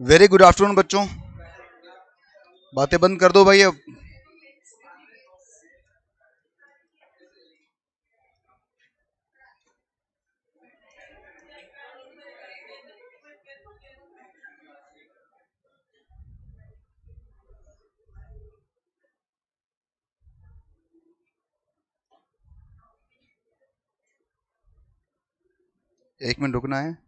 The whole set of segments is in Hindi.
वेरी गुड आफ्टरनून बच्चों। बातें बंद कर दो भाई अब। एक मिनट रुकना है।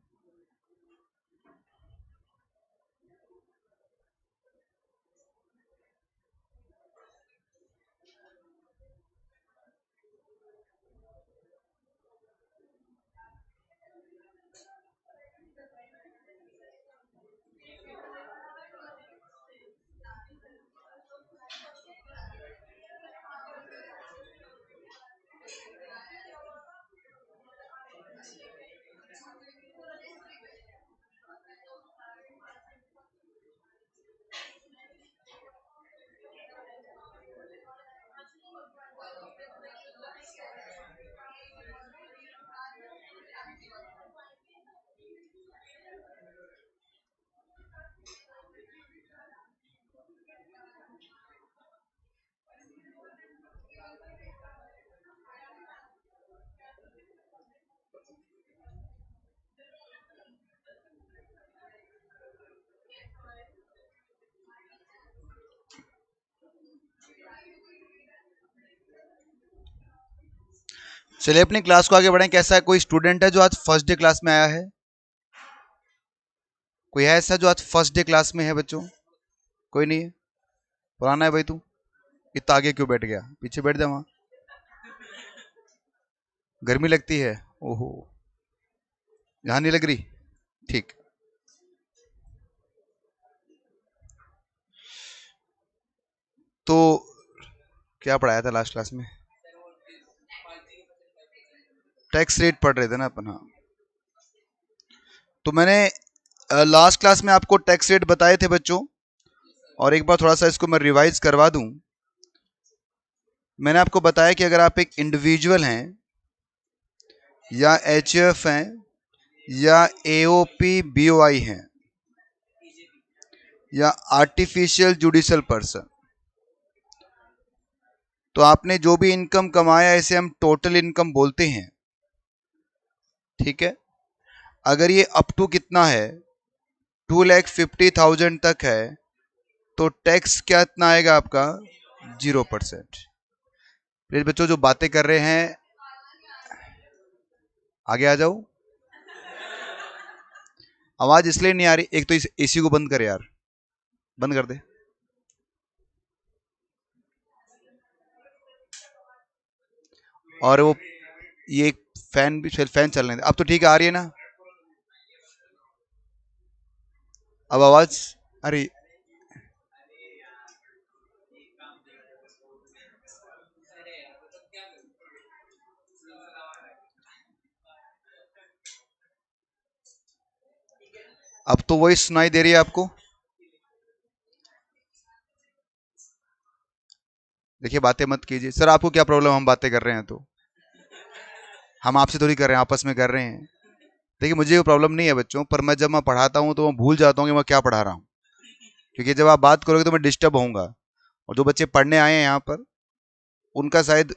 चलिए अपनी क्लास को आगे बढ़ाएं। कैसा है, कोई स्टूडेंट है जो आज फर्स्ट डे क्लास में आया है? कोई है ऐसा जो आज फर्स्ट डे क्लास में है बच्चों? कोई नहीं है? पुराना है भाई तू, इतना आगे क्यों बैठ गया? पीछे बैठ जा वहां। गर्मी लगती है? ओहो, यहाँ नहीं लग रही? ठीक। तो क्या पढ़ाया था लास्ट क्लास में? टैक्स रेट पढ़ रहे थे ना अपन? हाँ, तो मैंने लास्ट क्लास में आपको टैक्स रेट बताए थे बच्चों, और एक बार थोड़ा सा इसको मैं रिवाइज करवा दूं। मैंने आपको बताया कि अगर आप एक इंडिविजुअल हैं या एचएफ हैं या एओपी बीओआई हैं या आर्टिफिशियल जुडिशियल पर्सन, तो आपने जो भी इनकम कमाया इसे हम टोटल इनकम बोलते हैं। ठीक है, अगर ये अप टू कितना है, 2,50,000 तक है, तो टैक्स क्या इतना आएगा आपका? 0%। प्लीज बच्चों जो बातें कर रहे हैं आगे आ जाओ। आवाज इसलिए नहीं आ रही, एक तो इस एसी को बंद कर यार, बंद कर दे। और वो ये फैन भी, फैन चलने दे। अब तो ठीक आ रही है ना? अब आवाज, अरे अब तो वही सुनाई दे रही है आपको? देखिए बातें मत कीजिए सर, आपको क्या प्रॉब्लम? हम बातें कर रहे हैं तो हम आपसे थोड़ी कर रहे हैं, आपस में कर रहे हैं। देखिए मुझे कोई प्रॉब्लम नहीं है बच्चों, पर मैं जब मैं पढ़ाता हूँ तो मैं भूल जाता हूँ कि मैं क्या पढ़ा रहा हूँ, क्योंकि जब आप बात करोगे तो मैं डिस्टर्ब होऊंगा, और जो बच्चे पढ़ने आए हैं यहाँ पर उनका शायद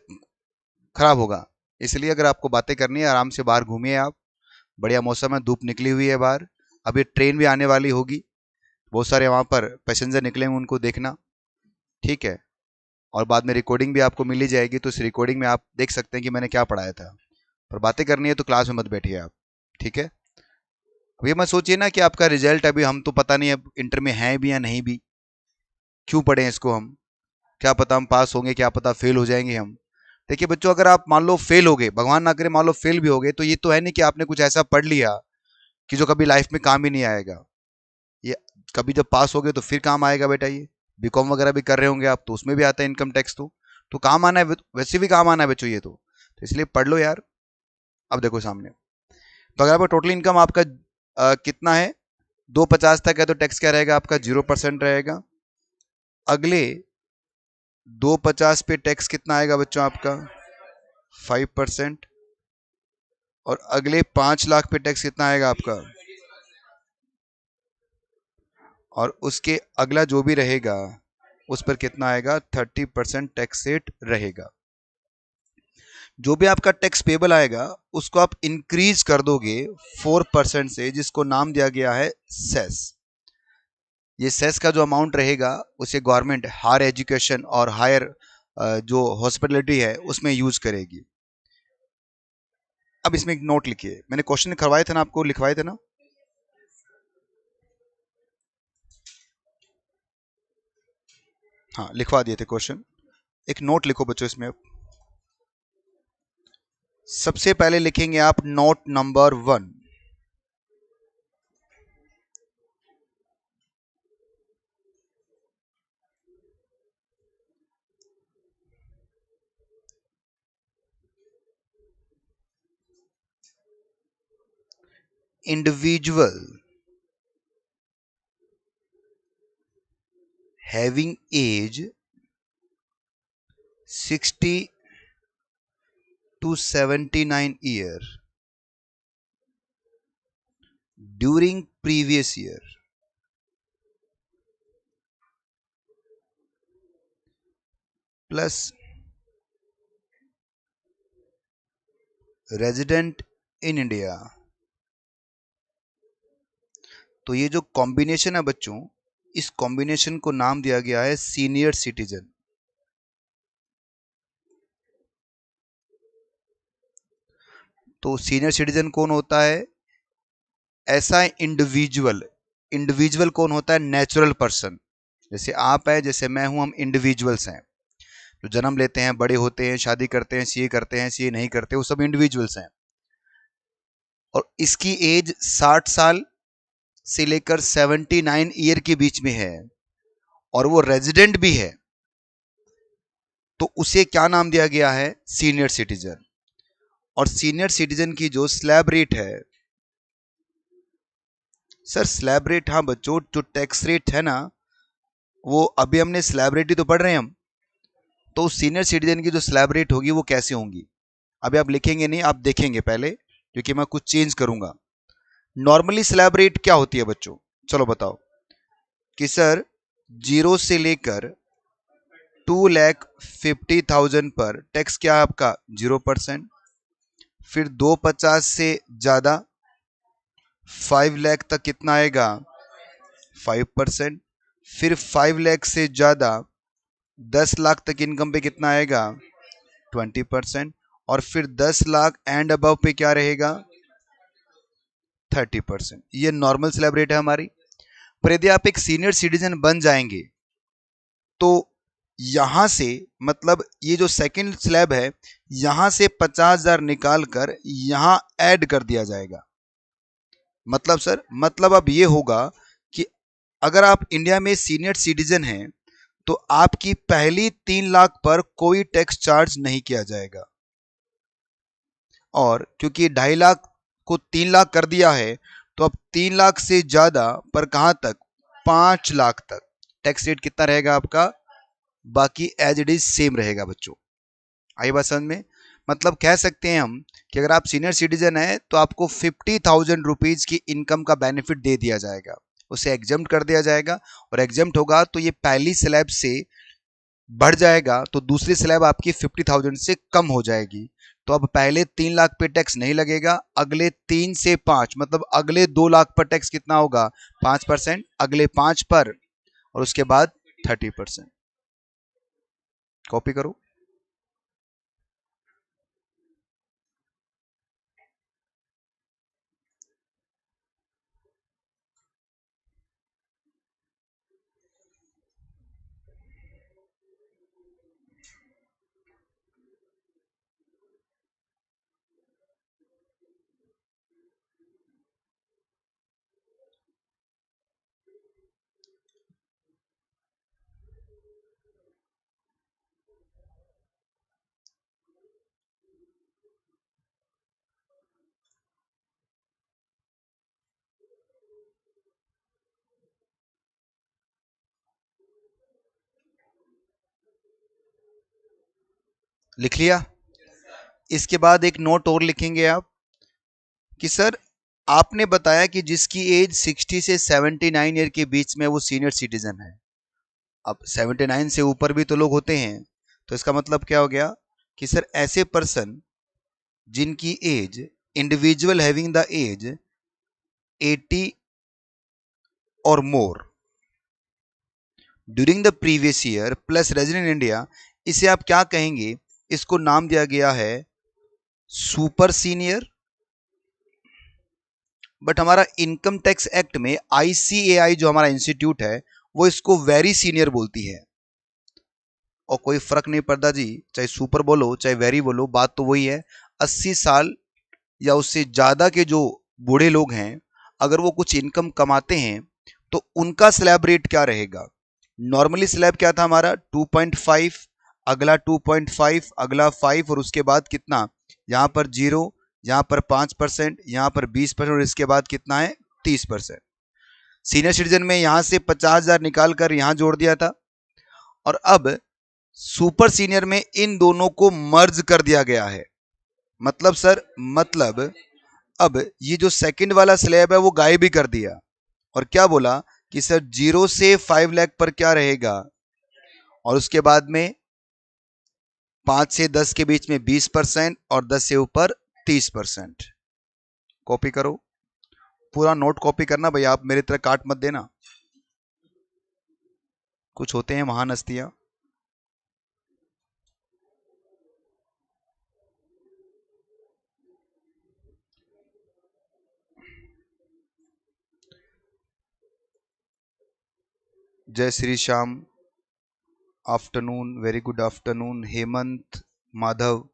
खराब होगा। इसलिए अगर आपको बातें करनी है, आराम से बाहर घूमिए आप। बढ़िया मौसम है, धूप निकली हुई है बाहर। अभी ट्रेन भी आने वाली होगी, बहुत सारे वहाँ पर पैसेंजर निकलेंगे, उनको देखना। ठीक है, और बाद में रिकॉर्डिंग भी आपको मिली जाएगी, तो इस रिकॉर्डिंग में आप देख सकते हैं कि मैंने क्या पढ़ाया था। पर बातें करनी है तो क्लास में मत बैठिए आप, ठीक है? अब ये मत सोचिए ना कि आपका रिजल्ट अभी, हम तो पता नहीं अब इंटर में है भी या नहीं भी, क्यों पढ़े इसको हम? क्या पता हम पास होंगे, क्या पता फेल हो जाएंगे हम। देखिए बच्चों, अगर आप मान लो फेल हो गए, भगवान ना करे मान लो फेल भी हो गए, तो ये तो है नहीं कि आपने कुछ ऐसा पढ़ लिया कि जो कभी लाइफ में काम ही नहीं आएगा। ये कभी जब पास हो गए तो फिर काम आएगा बेटा। ये बीकॉम वगैरह भी कर रहे होंगे आप, तो उसमें भी आता है इनकम टैक्स, तो काम आना है, वैसे भी काम आना है बच्चों ये तो इसलिए पढ़ लो यार। अब देखो सामने, तो अगर आपका टोटल इनकम आपका कितना है, 250 तक है, तो टैक्स क्या रहेगा आपका? 0% रहेगा। अगले 250 पे टैक्स कितना आएगा बच्चों आपका? 5%। और अगले 5 लाख पे टैक्स कितना आएगा आपका? और उसके अगला जो भी रहेगा उस पर कितना आएगा, 30% टैक्स रेट रहेगा। जो भी आपका टैक्स पेबल आएगा उसको आप इंक्रीज कर दोगे 4% से, जिसको नाम दिया गया है सेस। ये सेस का जो अमाउंट रहेगा उसे गवर्नमेंट हायर एजुकेशन और हायर जो हॉस्पिटलिटी है उसमें यूज करेगी। अब इसमें एक नोट लिखिए, मैंने क्वेश्चन करवाए थे ना आपको, लिखवाए थे ना। हाँ लिखवा दिए थे क्वेश्चन। एक नोट लिखो बच्चों इसमें। सबसे पहले लिखेंगे आप note number 1। Individual having age 60 to 79 year during previous year plus resident in India। तो ये जो कॉम्बिनेशन है बच्चों, इस कॉम्बिनेशन को नाम दिया गया है सीनियर सिटीजन। तो सीनियर सिटीजन कौन होता है, ऐसा इंडिविजुअल। इंडिविजुअल कौन होता है, नेचुरल पर्सन। जैसे आप है, जैसे मैं हूं, हम इंडिविजुअल्स हैं। जो जन्म लेते हैं, बड़े होते हैं, शादी करते हैं, सीए करते हैं, सीए नहीं करते, वो सब इंडिविजुअल्स हैं। और इसकी एज 60 साल से लेकर 79 ईयर के बीच में है और वो रेजिडेंट भी है, तो उसे क्या नाम दिया गया है, सीनियर सिटीजन। और सीनियर सिटीजन की जो स्लैब रेट है, सर स्लैब रेट, हाँ बच्चों, जो टैक्स रेट है ना, वो अभी हमने स्लैब रेट ही तो पढ़ रहे हैं हम। तो सीनियर सिटीजन की जो स्लैब रेट होगी वो कैसे होंगी, अभी आप लिखेंगे नहीं, आप देखेंगे पहले, क्योंकि मैं कुछ चेंज करूंगा। नॉर्मली स्लैब रेट क्या होती है बच्चों, चलो बताओ। कि सर 0 से लेकर 2,50,000 पर टैक्स क्या है आपका, 0%। फिर 250 से ज्यादा 5 लाख तक कितना आएगा, 5%। फिर 5 लाख से ज्यादा 10 लाख तक इनकम पे कितना आएगा, 20%। और फिर 10 लाख एंड अबव पे क्या रहेगा, 30%। ये नॉर्मल स्लैब रेट है हमारी। पर यदि आप एक सीनियर सिटीजन बन जाएंगे तो यहां से, मतलब ये जो सेकंड स्लैब है, यहां से 50,000 निकाल कर यहां ऐड कर दिया जाएगा। मतलब सर, मतलब अब ये होगा कि अगर आप इंडिया में सीनियर सिटीजन हैं तो आपकी पहली 3 लाख पर कोई टैक्स चार्ज नहीं किया जाएगा। और क्योंकि 2.5 लाख को 3 लाख कर दिया है, तो अब 3 लाख से ज्यादा पर कहां तक, 5 लाख तक टैक्स रेट कितना रहेगा आपका, बाकी एज इट इज सेम रहेगा बच्चों। आई बात समझ में। मतलब कह सकते हैं हम कि अगर आप सीनियर सिटीजन है तो आपको 50,000 रुपीज की इनकम का बेनिफिट दे दिया जाएगा, उसे एग्जम्प्ट कर दिया जाएगा। और एग्जम्प्ट होगा तो ये पहली स्लैब से बढ़ जाएगा, तो दूसरी स्लैब आपकी 50,000 से कम हो जाएगी। तो अब पहले 3 लाख पे टैक्स नहीं लगेगा, अगले 3 से 5, मतलब अगले 2 लाख पर टैक्स कितना होगा, 5%, अगले 5 पर, और उसके बाद 30%। कॉपी करो। लिख लिया। इसके बाद एक नोट और लिखेंगे आप कि सर आपने बताया कि जिसकी एज 60 से 79 ईयर के बीच में वो सीनियर सिटीजन है। अब 79 से ऊपर भी तो लोग होते हैं, तो इसका मतलब क्या हो गया कि सर ऐसे पर्सन जिनकी age, individual having the age 80 और more during the previous year plus resident India, इसे आप क्या कहेंगे? इसको नाम दिया गया है सुपर सीनियर। बट हमारा इनकम टैक्स एक्ट में आईसीएआई जो हमारा इंस्टीट्यूट है वो इसको वेरी सीनियर बोलती है। और कोई फर्क नहीं पड़ता जी, चाहे सुपर बोलो चाहे वेरी बोलो, बात तो वही है। 80 साल या उससे ज्यादा के जो बूढ़े लोग हैं, अगर वो कुछ इनकम कमाते हैं तो उनका स्लैब रेट क्या रहेगा? नॉर्मली स्लैब क्या था हमारा? 2.5, अगला 2.5, अगला 5, और उसके बाद कितना? यहां पर 0, यहां पर 5%, यहां पर 20%, और इसके बाद कितना है? 30%। सीनियर सिटीजन में यहां से 50,000 निकाल कर यहां जोड़ दिया था, और अब सुपर सीनियर में इन दोनों को मर्ज कर दिया गया है। मतलब सर, मतलब अब ये जो सेकंड वाला स्लैब है वो गायब ही कर दिया, और क्या बोला कि सर 0 से 5 लाख पर क्या रहेगा, और उसके बाद में 5 से 10 के बीच में 20%, और 10 से ऊपर 30%। कॉपी करो, पूरा नोट कॉपी करना भैया, आप मेरी तरह काट मत देना। कुछ होते हैं महान हस्तियां। जय Shri Shyam, afternoon, very good afternoon. Hemant, Madhav,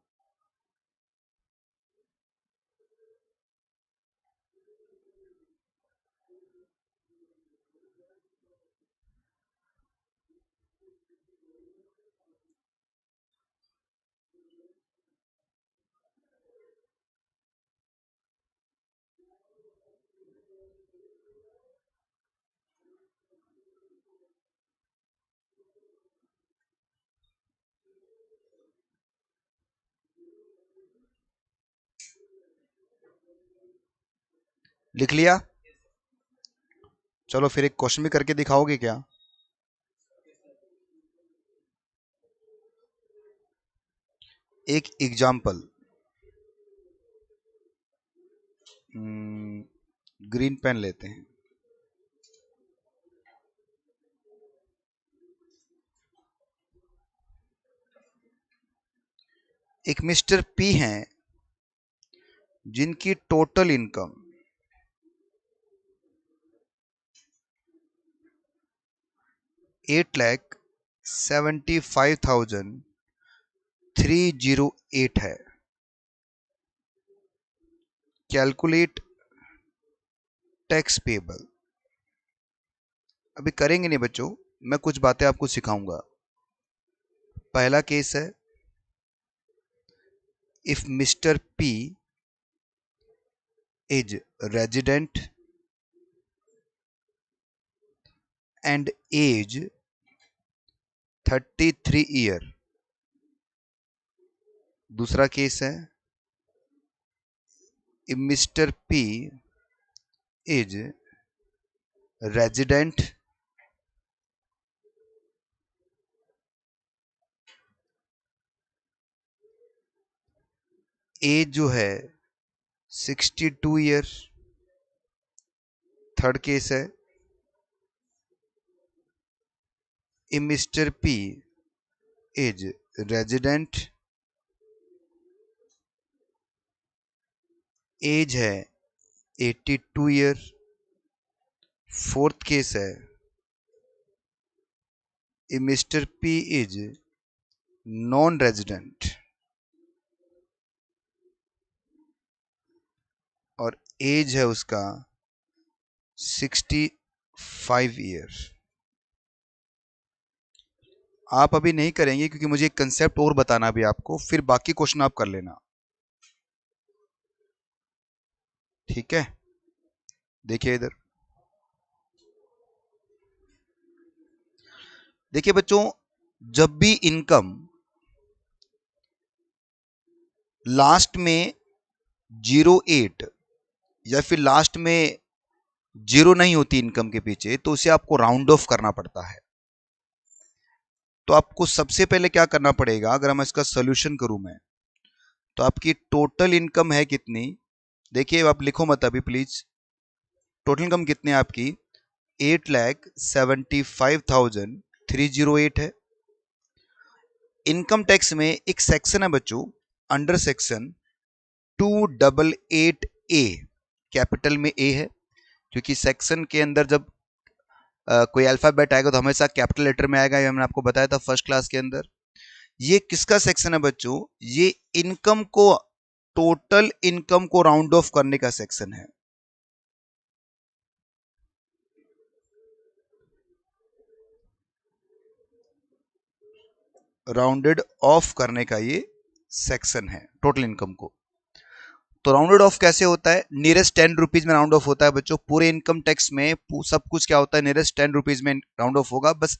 लिख लिया? चलो फिर एक क्वेश्चन भी करके दिखाओगे क्या? एक एग्जाम्पल, ग्रीन पेन लेते हैं। एक मिस्टर पी हैं जिनकी टोटल इनकम 8,75,308 है। Calculate tax payable. अभी करेंगे नहीं बच्चों, मैं कुछ बातें आपको सिखाऊंगा। पहला केस है, if Mister P is resident and age 33 year. दूसरा केस है, if Mister P is resident age जो है 62 ईयर। थर्ड केस है, if Mr. P is resident, age है 82 ईयर। फोर्थ केस है, if Mr. P is non resident और एज है उसका 65 ईयर। आप अभी नहीं करेंगे क्योंकि मुझे एक कंसेप्ट और बताना भी आपको, फिर बाकी क्वेश्चन आप कर लेना, ठीक है? देखिए इधर, देखिए बच्चों, जब भी इनकम लास्ट में 08 या फिर लास्ट में जीरो नहीं होती इनकम के पीछे, तो उसे आपको राउंड ऑफ करना पड़ता है। तो आपको सबसे पहले क्या करना पड़ेगा, अगर मैं इसका सोल्यूशन करूं मैं, तो आपकी टोटल इनकम है कितनी, देखिए आप लिखो मत अभी प्लीज। टोटल इनकम कितनी है आपकी, 8,75,308 है। इनकम टैक्स में एक सेक्शन है बच्चों, अंडर सेक्शन 288A, कैपिटल में ए है, क्योंकि सेक्शन के अंदर जब कोई अल्फाबेट आएगा तो हमेशा कैपिटल लेटर में आएगा, ये मैंने आपको बताया था फर्स्ट क्लास के अंदर। ये किसका सेक्शन है बच्चों, ये इनकम को, टोटल इनकम को राउंड ऑफ करने का सेक्शन है। राउंडेड ऑफ करने का ये सेक्शन है टोटल इनकम को। तो राउंडेड ऑफ कैसे होता है, नियरेस्ट 10 रुपीज में राउंड ऑफ होता है बच्चों। पूरे इनकम टैक्स में सब कुछ क्या होता है, नियरेस्ट 10 रुपीज में राउंड ऑफ होगा। बस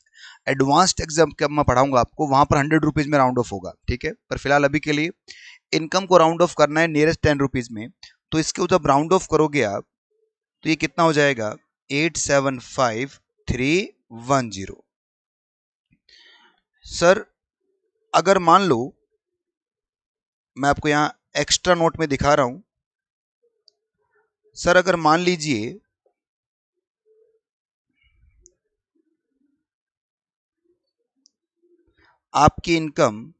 एडवांस्ड एग्जाम का मैं पढ़ाऊंगा आपको, वहां पर 100 रुपीज में राउंड ऑफ होगा, ठीक है। पर फिलहाल अभी के लिए इनकम को राउंड ऑफ करना है नियरेस्ट 10 रुपीज में। तो इसके जब राउंड ऑफ करोगे आप, तो ये कितना हो जाएगा, 8,75,310। सर अगर मान लो, मैं आपको यहां एक्स्ट्रा नोट में दिखा रहा हूं, सर अगर मान लीजिए आपकी इनकम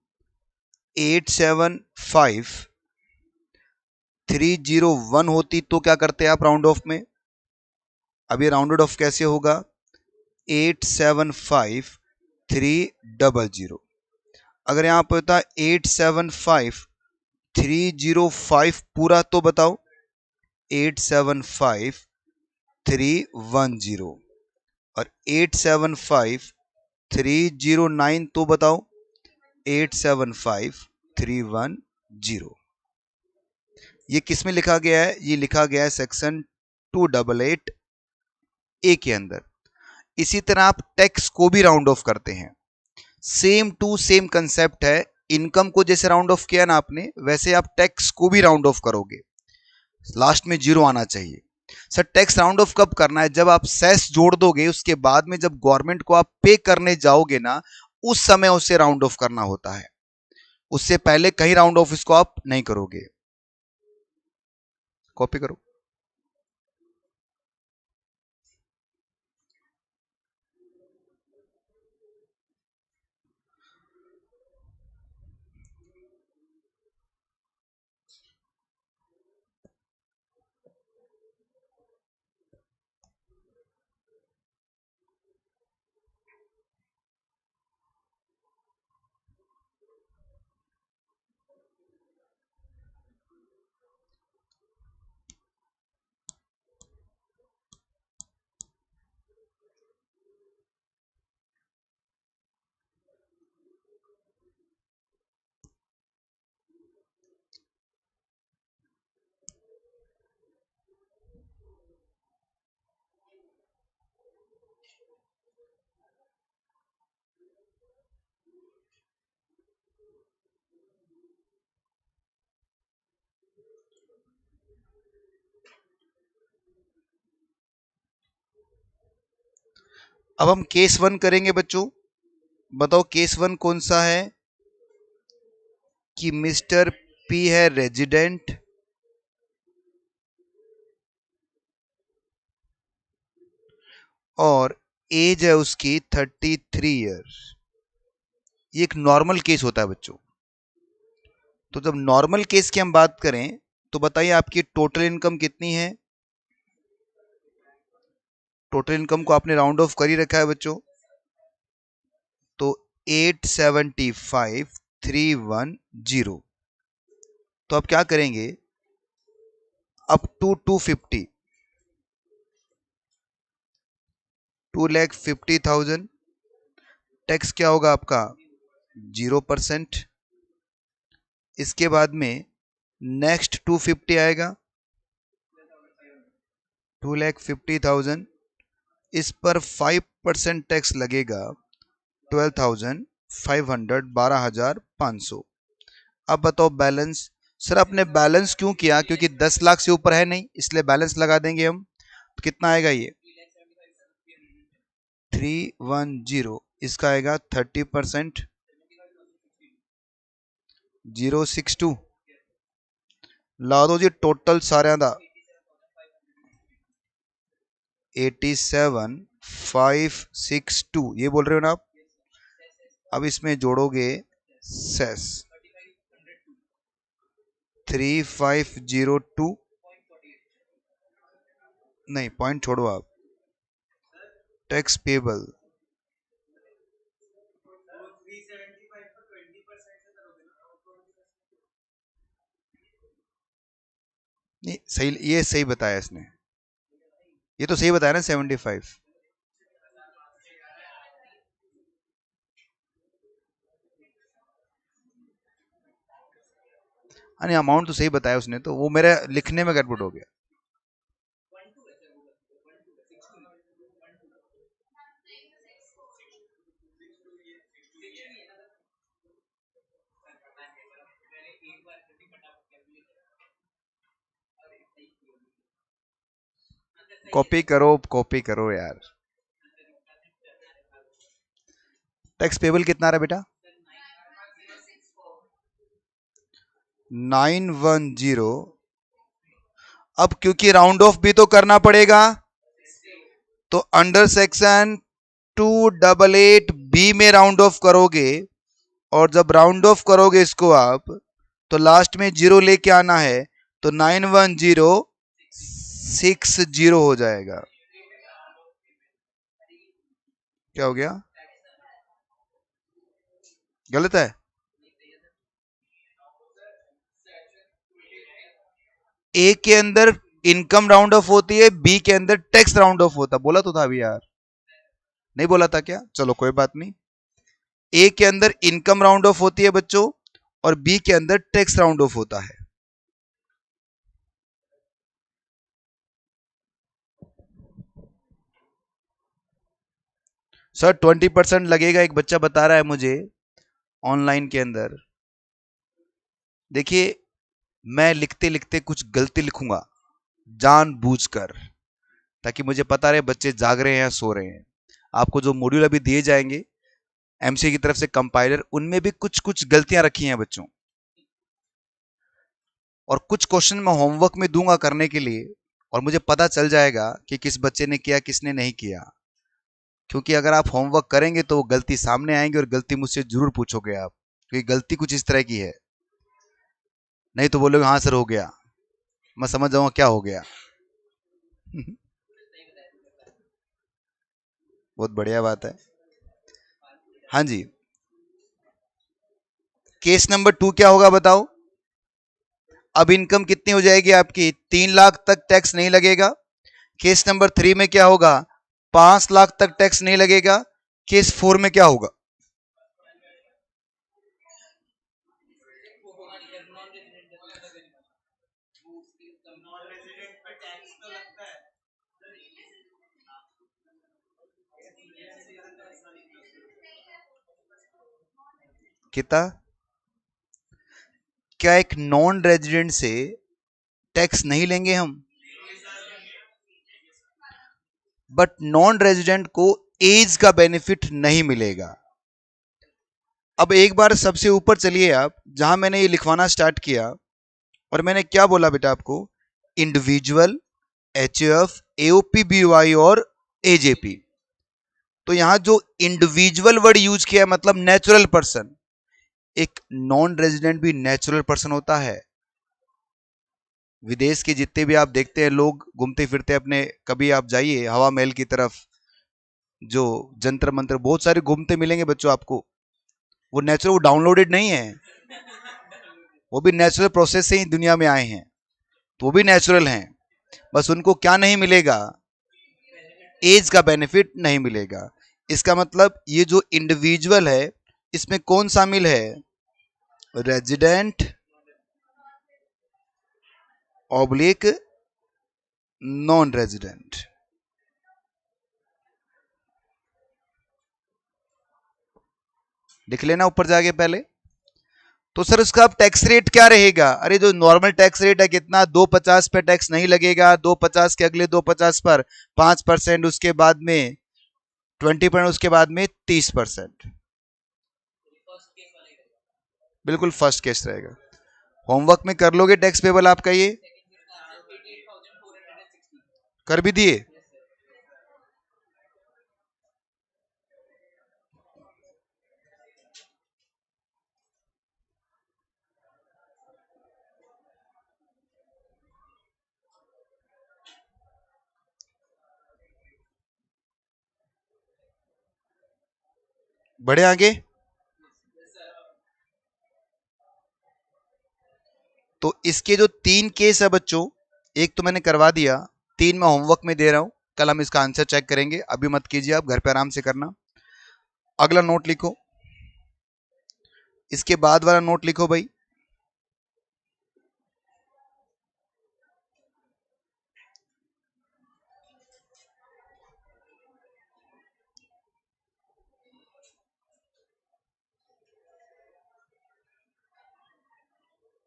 8,75,301 होती, तो क्या करते हैं आप राउंड ऑफ में। अब ये राउंडेड ऑफ कैसे होगा, 8,75,300। अगर यहां पर होता 8,75,305 पूरा, तो बताओ 8,75,310। और 8,75,309 तो बताओ 8,75,310। ये किस में लिखा गया है, ये लिखा गया है सेक्शन 288A के अंदर। इसी तरह आप टैक्स को भी राउंड ऑफ करते हैं, सेम टू सेम कंसेप्ट है। इनकम को जैसे राउंड ऑफ किया ना आपने, वैसे आप टैक्स को भी राउंड ऑफ करोगे, लास्ट में जीरो आना चाहिए। सर टैक्स राउंड ऑफ कब करना है, जब आप सेस जोड़ दोगे, उसके बाद में जब गवर्नमेंट को आप पे करने जाओगे ना, उस समय उसे राउंड ऑफ करना होता है। उससे पहले कहीं राउंड ऑफ इसको आप नहीं करोगे। कॉपी करो। अब हम केस वन करेंगे बच्चों। बताओ केस वन कौन सा है, कि मिस्टर पी है रेजिडेंट और एज है उसकी 33 ईयर्स। ये एक नॉर्मल केस होता है बच्चों। तो जब नॉर्मल केस की हम बात करें, तो बताइए आपकी टोटल इनकम कितनी है। टोटल इनकम को आपने राउंड ऑफ कर ही रखा है बच्चों, तो 8,75,310। तो आप क्या करेंगे, अप टू 250, 2,50,000। टैक्स क्या होगा आपका, 0%। इसके बाद में नेक्स्ट 250 आएगा, 2,50,000। इस पर 5% टैक्स लगेगा, 12,500, 12,500। अब बताओ बैलेंस सर आपने बैलेंस क्यों किया? क्योंकि 10 लाख से ऊपर है नहीं, इसलिए बैलेंस लगा देंगे हम। तो कितना आएगा ये? 310, इसका आएगा 30%, 062। ला दो जी टोटल सारे दा 87,562, ये बोल रहे हो ना आप? अब इसमें जोड़ोगे सेस 3502, नहीं पॉइंट छोड़ो आप, टैक्स पेबल नहीं सही, ये सही बताया इसने, ये तो सही बताया ना 75। नहीं अमाउंट तो सही बताया उसने, तो वो मेरे लिखने में गड़बड़ हो गया। कॉपी करो यार। टैक्स पेबल कितना रहा बेटा? 910। अब क्योंकि राउंड ऑफ भी तो करना पड़ेगा, तो अंडर सेक्शन 288 बी में राउंड ऑफ करोगे, और जब राउंड ऑफ करोगे इसको आप, तो लास्ट में जीरो लेके आना है, तो 91060 हो जाएगा। क्या हो गया? गलत है? ए के अंदर इनकम राउंड ऑफ होती है, बी के अंदर टैक्स राउंड ऑफ होता, बोला तो था अभी यार, नहीं बोला था क्या? चलो कोई बात नहीं। ए के अंदर इनकम राउंड ऑफ होती है बच्चों, और बी के अंदर टैक्स राउंड ऑफ होता है। सर 20% लगेगा, एक बच्चा बता रहा है मुझे ऑनलाइन के अंदर। देखिए मैं लिखते लिखते कुछ गलती लिखूंगा जानबूझकर, ताकि मुझे पता रहे बच्चे जाग रहे हैं या सो रहे हैं। आपको जो मॉड्यूल अभी दिए जाएंगे एमसीए की तरफ से कंपाइलर, उनमें भी कुछ कुछ गलतियां रखी हैं बच्चों, और कुछ क्वेश्चन मैं होमवर्क में दूंगा करने के लिए, और मुझे पता चल जाएगा कि किस बच्चे ने किया किसने नहीं किया। क्योंकि अगर आप होमवर्क करेंगे तो वो गलती सामने आएंगे, और गलती मुझसे जरूर पूछोगे आप, क्योंकि गलती कुछ इस तरह की है। नहीं तो बोलोगे हाँ सर हो गया, मैं समझ जाऊंगा क्या हो गया। बहुत बढ़िया बात है। हाँ जी, केस नंबर 2 क्या होगा बताओ? अब इनकम कितनी हो जाएगी आपकी? 3 लाख तक टैक्स नहीं लगेगा। केस नंबर 3 में क्या होगा? 5 लाख तक टैक्स नहीं लगेगा। केस 4 में क्या होगा? कितना? क्या एक नॉन रेजिडेंट से टैक्स नहीं लेंगे हम? बट नॉन रेजिडेंट को एज का बेनिफिट नहीं मिलेगा। अब एक बार सबसे ऊपर चलिए आप, जहां मैंने ये लिखवाना स्टार्ट किया, और मैंने क्या बोला बेटा आपको? इंडिविजुअल, एचएफ, एओपी, बीवाई और एजेपी। तो यहां जो इंडिविजुअल वर्ड यूज किया है मतलब नेचुरल पर्सन। एक नॉन रेजिडेंट भी नेचुरल पर्सन होता है। विदेश के जितने भी आप देखते हैं लोग घूमते फिरते अपने, कभी आप जाइए हवा महल की तरफ, जो जंतर मंत्र बहुत सारे घूमते मिलेंगे बच्चों आपको। वो नेचुरल, वो डाउनलोडेड नहीं है, वो भी नेचुरल प्रोसेस से ही दुनिया में आए हैं, तो वो भी नेचुरल हैं। बस उनको क्या नहीं मिलेगा? एज का बेनिफिट नहीं मिलेगा। इसका मतलब ये जो इंडिविजुअल है, इसमें कौन शामिल है? Resident oblique non resident. लिख लेना ऊपर जाके पहले। तो सर उसका अब टैक्स रेट क्या रहेगा? अरे जो नॉर्मल टैक्स रेट है कितना, 250 पे टैक्स नहीं लगेगा, 250 के अगले 250 पर 5%, उसके बाद में 20%, उसके बाद में 30%। बिल्कुल फर्स्ट केस रहेगा। होमवर्क में कर लोगे टैक्स पेबल आपका? ये कर भी दिए? बढ़े आगे। तो इसके जो 3 केस है बच्चों, एक तो मैंने करवा दिया, 3 मैं होमवर्क में दे रहा हूं, कल हम इसका आंसर चेक करेंगे, अभी मत कीजिए, आप घर पे आराम से करना। अगला नोट लिखो, इसके बाद वाला नोट लिखो भाई।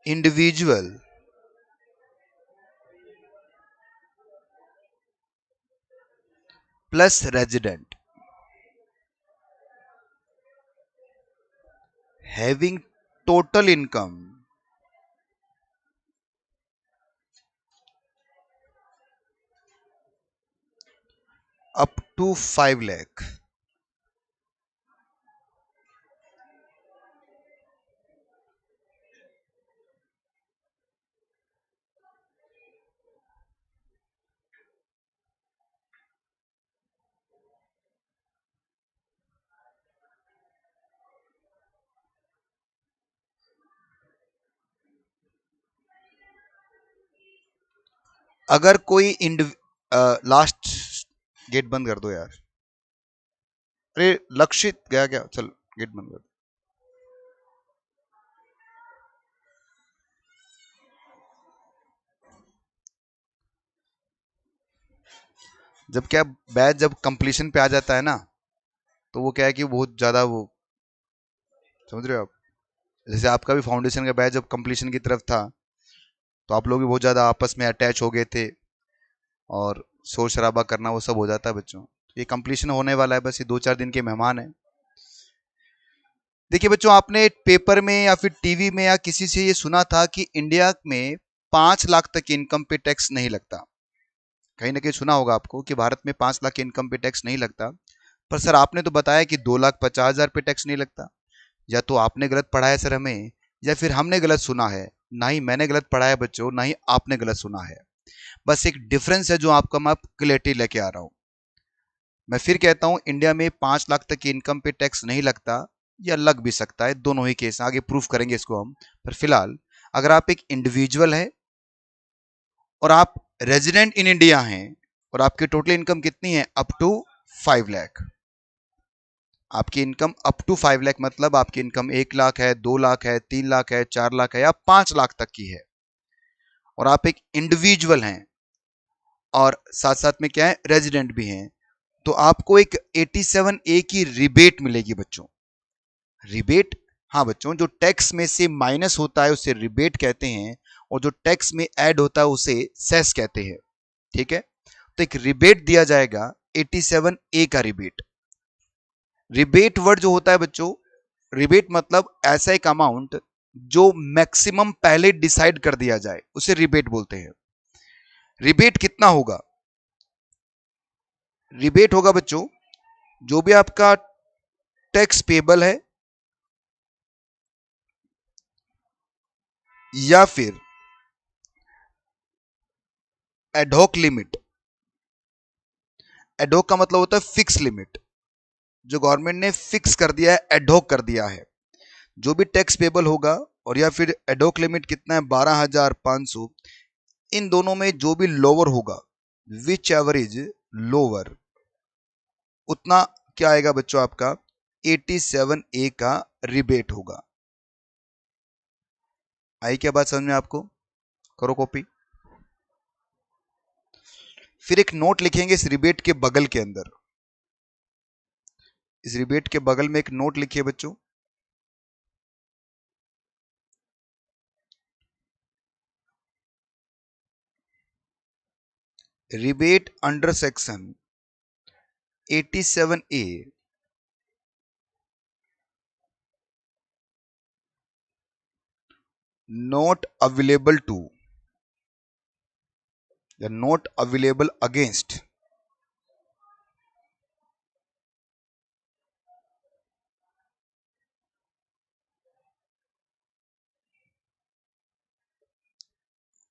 Individual plus resident having total income up to 5 lakh. अगर कोई लास्ट गेट बंद कर दो यार। अरे लक्षित गया क्या? चल गेट बंद कर दो। जब क्या बैच जब कंप्लीशन पे आ जाता है ना, तो वो क्या है कि बहुत ज्यादा वो, समझ रहे हो आप? जैसे आपका भी फाउंडेशन का बैच जब कंप्लीशन की तरफ था, तो आप लोग भी बहुत ज्यादा आपस में अटैच हो गए थे, और शोर शराबा करना वो सब हो जाता है बच्चों। ये कंप्लीशन होने वाला है, बस ये 2-4 दिन के मेहमान है। देखिए बच्चों, आपने पेपर में या फिर टीवी में या किसी से ये सुना था कि इंडिया में 5 लाख तक की इनकम पे टैक्स नहीं लगता। कहीं ना कहीं सुना होगा आपको कि भारत में 5 लाख की इनकम पे टैक्स नहीं लगता। पर सर आपने तो बताया कि 2,50,000 पे टैक्स नहीं लगता। या तो आपने गलत पढ़ा है सर हमें, या फिर हमने गलत सुना है। ना ही मैंने गलत पढ़ा है बच्चों, ना ही आपने गलत सुना है। बस एक डिफरेंस है जो आपका मैं क्लियरिटी लेके आ रहा हूं। मैं फिर कहता हूं, इंडिया में 5 लाख तक की इनकम पे टैक्स नहीं लगता, या लग भी सकता है, दोनों ही केस आगे प्रूफ करेंगे इसको हम। पर फिलहाल अगर आप एक इंडिविजुअल है और आप रेजिडेंट इन इंडिया हैं, और आपकी टोटल इनकम कितनी है, अप टू 5 लाख। आपकी इनकम अप टू 5 लाख मतलब आपकी इनकम 1 लाख है, 2 लाख है, 3 लाख है, 4 लाख है, या 5 लाख तक की है, और आप एक इंडिविजुअल हैं, और साथ साथ में क्या है, रेजिडेंट भी हैं, तो आपको एक 87A की रिबेट मिलेगी बच्चों। रिबेट, हाँ बच्चों, जो टैक्स में से माइनस होता है उसे रिबेट कहते हैं, और जो टैक्स में ऐड होता है उसे सेस कहते हैं। ठीक है? तो एक रिबेट दिया जाएगा, 87A का रिबेट। रिबेट वर्ड जो होता है बच्चों, रिबेट मतलब ऐसा एक अमाउंट जो मैक्सिमम पहले डिसाइड कर दिया जाए, उसे रिबेट बोलते हैं। रिबेट कितना होगा? रिबेट होगा बच्चों, जो भी आपका टैक्स पेबल है, या फिर एडहॉक लिमिट। एडहॉक का मतलब होता है फिक्स लिमिट, जो गवर्नमेंट ने फिक्स कर दिया है, एडहॉक कर दिया है। जो भी टैक्स पेबल होगा, और या फिर एडहॉक लिमिट कितना है, 12,500, इन दोनों में जो भी लोअर होगा, विच एवर इज लोअर, उतना क्या आएगा बच्चों, आपका 87A का रिबेट होगा। आई क्या बात समझ में आपको? करो कॉपी। फिर एक नोट लिखेंगे इस रिबेट के बगल के अंदर। इस रिबेट के बगल में एक नोट लिखिए बच्चों, rebate under section 87A not available to या not available against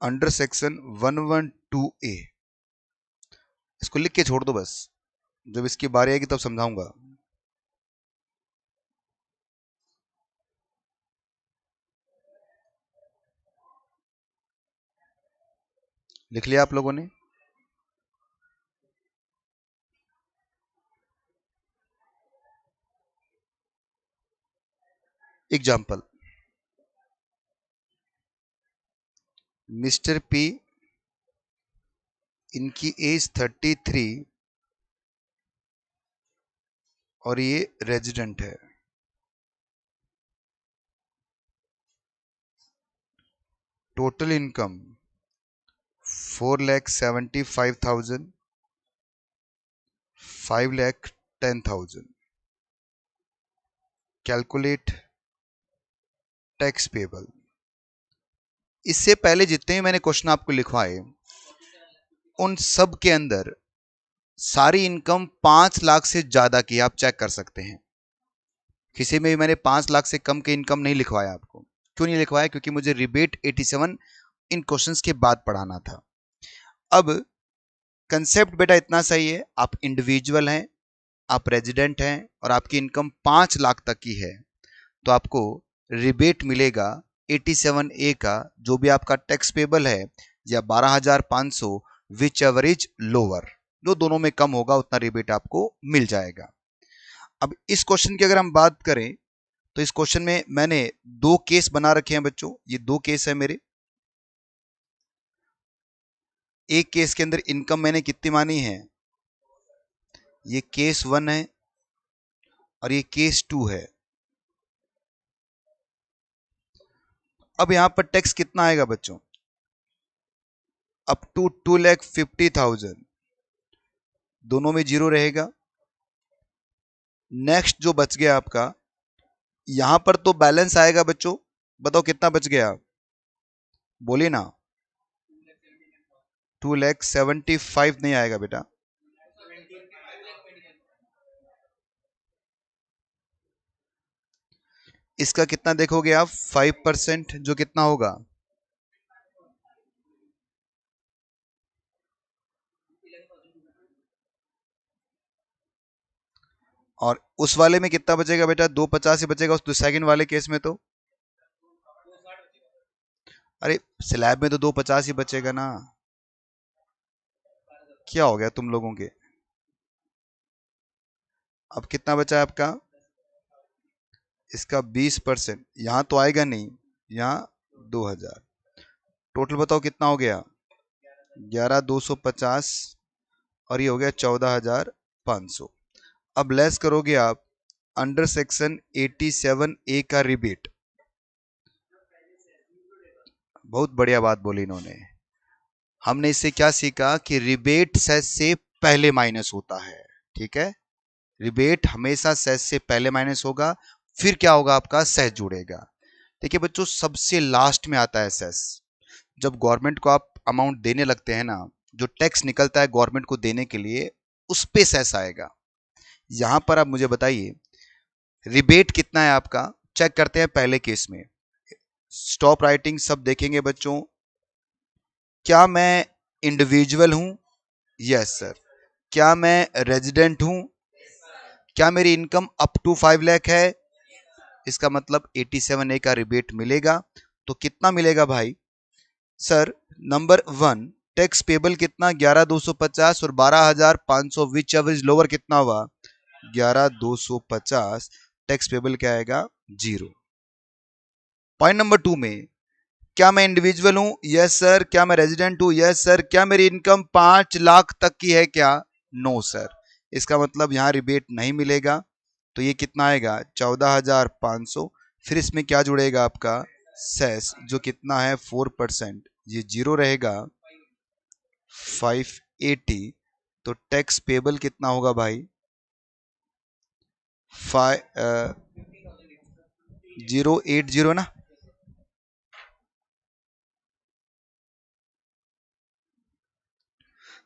under section 112A। इसको लिख के छोड़ दो बस, जब इसकी बारी आएगी तब समझाऊंगा। लिख लिया आप लोगों ने? एग्जाम्पल, मिस्टर पी, इनकी एज 33 और ये रेजिडेंट है। Total income 4,75,000, 5,10,000। Calculate tax payable. इससे पहले जितने भी मैंने क्वेश्चन आपको लिखवाए उन सब के अंदर सारी इनकम 5 लाख से ज्यादा की आप चेक कर सकते हैं। किसी में भी मैंने 5 लाख से कम के इनकम नहीं लिखवाया आपको। क्यों नहीं लिखवाया? क्योंकि मुझे रिबेट 87 इन क्वेश्चंस के बाद पढ़ाना था। अब कंसेप्ट बेटा इतना सही है, आप इंडिविजुअल हैं, आप रेजिडेंट हैं और आपकी इनकम 5 लाख तक की है, तो आपको रिबेट मिलेगा 87A का, जो भी आपका टैक्स पेबल है, या 12,500 विच एवरेज लोअर, जो दोनों में कम होगा उतना रिबेट आपको मिल जाएगा। अब इस क्वेश्चन की अगर हम बात करें तो इस क्वेश्चन में मैंने 2 केस बना रखे हैं बच्चों। ये 2 केस है मेरे। एक केस के अंदर इनकम मैंने कितनी मानी है, ये केस 1 है और ये केस 2 है। अब यहां पर टैक्स कितना आएगा बच्चों? अप टू 2,50,000, दोनों में जीरो रहेगा। नेक्स्ट जो बच गया आपका, यहां पर तो बैलेंस आएगा बच्चों, बताओ कितना बच गया, बोलिए ना। 2,75,000 नहीं आएगा बेटा, इसका कितना देखोगे आप, 5%, जो कितना होगा, और उस वाले में कितना बचेगा बेटा, 250 ही बचेगा उस सेकंड वाले केस में। तो अरे स्लैब में तो 250 ही बचेगा ना, क्या हो गया तुम लोगों के। अब कितना बचा है आपका, इसका 20%, यहां तो आएगा नहीं, यहां 2,000, टोटल बताओ कितना हो गया, 11,250 और ये हो गया 14,500। अब लेस करोगे आप अंडर सेक्शन 87A का रिबेट। बहुत बढ़िया बात बोली इन्होंने। हमने इससे क्या सीखा कि रिबेट सेस से पहले माइनस होता है, ठीक है। रिबेट हमेशा सेस से पहले माइनस होगा, फिर क्या होगा, आपका सेस जुड़ेगा। देखिए बच्चों, सबसे लास्ट में आता है सेस। जब गवर्नमेंट को आप अमाउंट देने लगते हैं ना, जो टैक्स निकलता है गवर्नमेंट को देने के लिए, उस पे सेस आएगा। यहां पर आप मुझे बताइए रिबेट कितना है आपका, चेक करते हैं पहले केस में। स्टॉप राइटिंग सब देखेंगे बच्चों। क्या मैं इंडिविजुअल हूं, यस सर। क्या मैं रेजिडेंट हूं, क्या मेरी इनकम अप टू 5 लाख है, इसका मतलब 87A का रिबेट मिलेगा। तो कितना मिलेगा भाई, सर नंबर 1 टैक्स पेबल कितना, 11,250 और 12,500 विच एवरेज लोअर कितना हुआ, 11,250। टैक्स पेबल क्या आएगा, 0। पॉइंट नंबर 2 में, क्या मैं इंडिविजुअल हूं, यस सर। क्या मैं रेजिडेंट हूं, यस सर। क्या मेरी इनकम 5 लाख तक की है क्या, नो सर। इसका मतलब यहां रिबेट नहीं मिलेगा। तो ये कितना आएगा, 14,500। फिर इसमें क्या जुड़ेगा आपका, सेस, जो कितना है 4%, ये 0 रहेगा। 5 80, तो टैक्स पेबल कितना होगा भाई? 080 ना।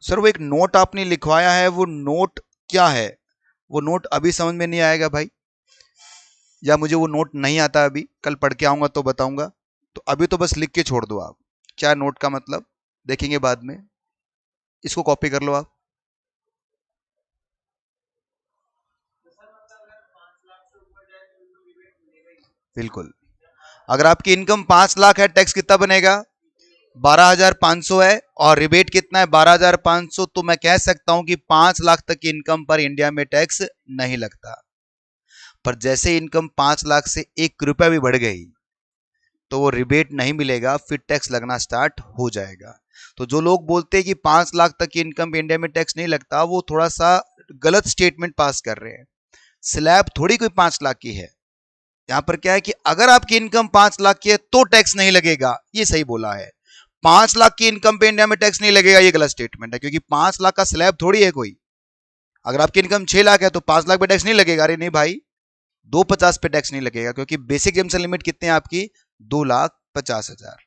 सर वो एक नोट आपने लिखवाया है, वो नोट क्या है? वो नोट अभी समझ में नहीं आएगा भाई, या मुझे वो नोट नहीं आता, अभी कल पढ़ के आऊंगा तो बताऊंगा। तो अभी तो बस लिख के छोड़ दो आप, क्या नोट का मतलब, देखेंगे बाद में। इसको कॉपी कर लो आप। बिल्कुल। अगर आपकी इनकम 5 लाख है, टैक्स कितना बनेगा? 12,500 है, और रिबेट कितना है? 12,500। तो मैं कह सकता हूं कि 5 लाख तक की इनकम पर इंडिया में टैक्स नहीं लगता। पर जैसे इनकम 5 लाख से 1 रुपया भी बढ़ गई, तो वो रिबेट नहीं मिलेगा, फिर टैक्स लगना स्टार्ट हो जाएगा। तो जो लोग बोलते हैं कि 5 लाख तक की इनकम पे इंडिया में टैक्स नहीं लगता, वो थोड़ा सा गलत स्टेटमेंट पास कर रहे हैं। स्लैब थोड़ी कोई 5 लाख की है। यहां पर क्या है कि अगर आपकी इनकम 5 लाख की है तो टैक्स नहीं लगेगा, ये सही बोला है। 5 लाख की इनकम पे इंडिया में टैक्स नहीं लगेगा, ये गलत स्टेटमेंट है, क्योंकि 5 लाख का स्लैब थोड़ी है कोई। अगर आपकी इनकम 6 लाख है तो 5 लाख पे टैक्स नहीं लगेगा। अरे नहीं भाई, 250 पे टैक्स नहीं लगेगा, क्योंकि बेसिक एग्जेम्पशन लिमिट कितने हैं आपकी? 2,50,000।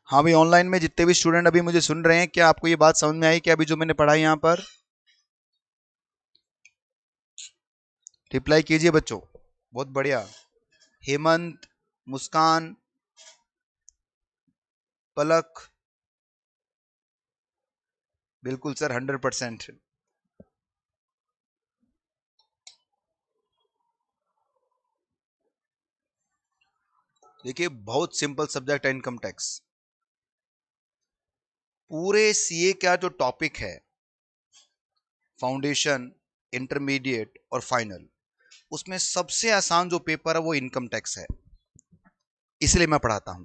हाँ भाई, ऑनलाइन में जितने भी स्टूडेंट अभी मुझे सुन रहे हैं, क्या आपको ये बात समझ में आई कि अभी जो मैंने पढ़ाई यहाँ पर? रिप्लाई कीजिए बच्चों। बहुत बढ़िया। हेमंत, मुस्कान, पलक। बिल्कुल सर, 100%। देखिए, बहुत सिंपल सब्जेक्ट है इनकम टैक्स। पूरे सीए का जो टॉपिक है, फाउंडेशन, इंटरमीडिएट और फाइनल, उसमें सबसे आसान जो पेपर है वो इनकम टैक्स है। इसलिए मैं पढ़ाता हूं।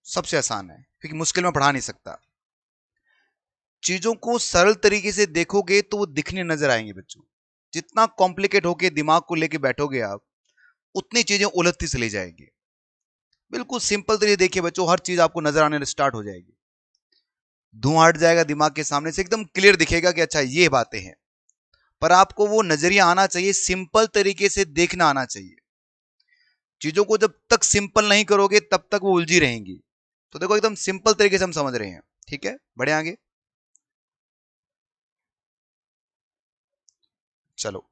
सबसे आसान है, क्योंकि मुश्किल में पढ़ा नहीं सकता। चीजों को सरल तरीके से देखोगे तो वो दिखने नजर आएंगे बच्चों। जितना कॉम्प्लिकेट होके दिमाग को लेके बैठोगे आप, उतनी चीजें उलझती चली जाएंगी। बिल्कुल सिंपल तरीके देखिए बच्चों, हर चीज आपको नजर आने स्टार्ट हो जाएगी। धुआं हट जाएगा दिमाग के सामने से, एकदम क्लियर दिखेगा कि अच्छा ये बातें हैं। पर आपको वो नजरिया आना चाहिए, सिंपल तरीके से देखना आना चाहिए। चीजों को जब तक सिंपल नहीं करोगे तब तक वो उलझी रहेंगी। तो देखो, एकदम सिंपल तरीके से हम समझ रहे हैं। ठीक है, बढ़े आगे। चलो,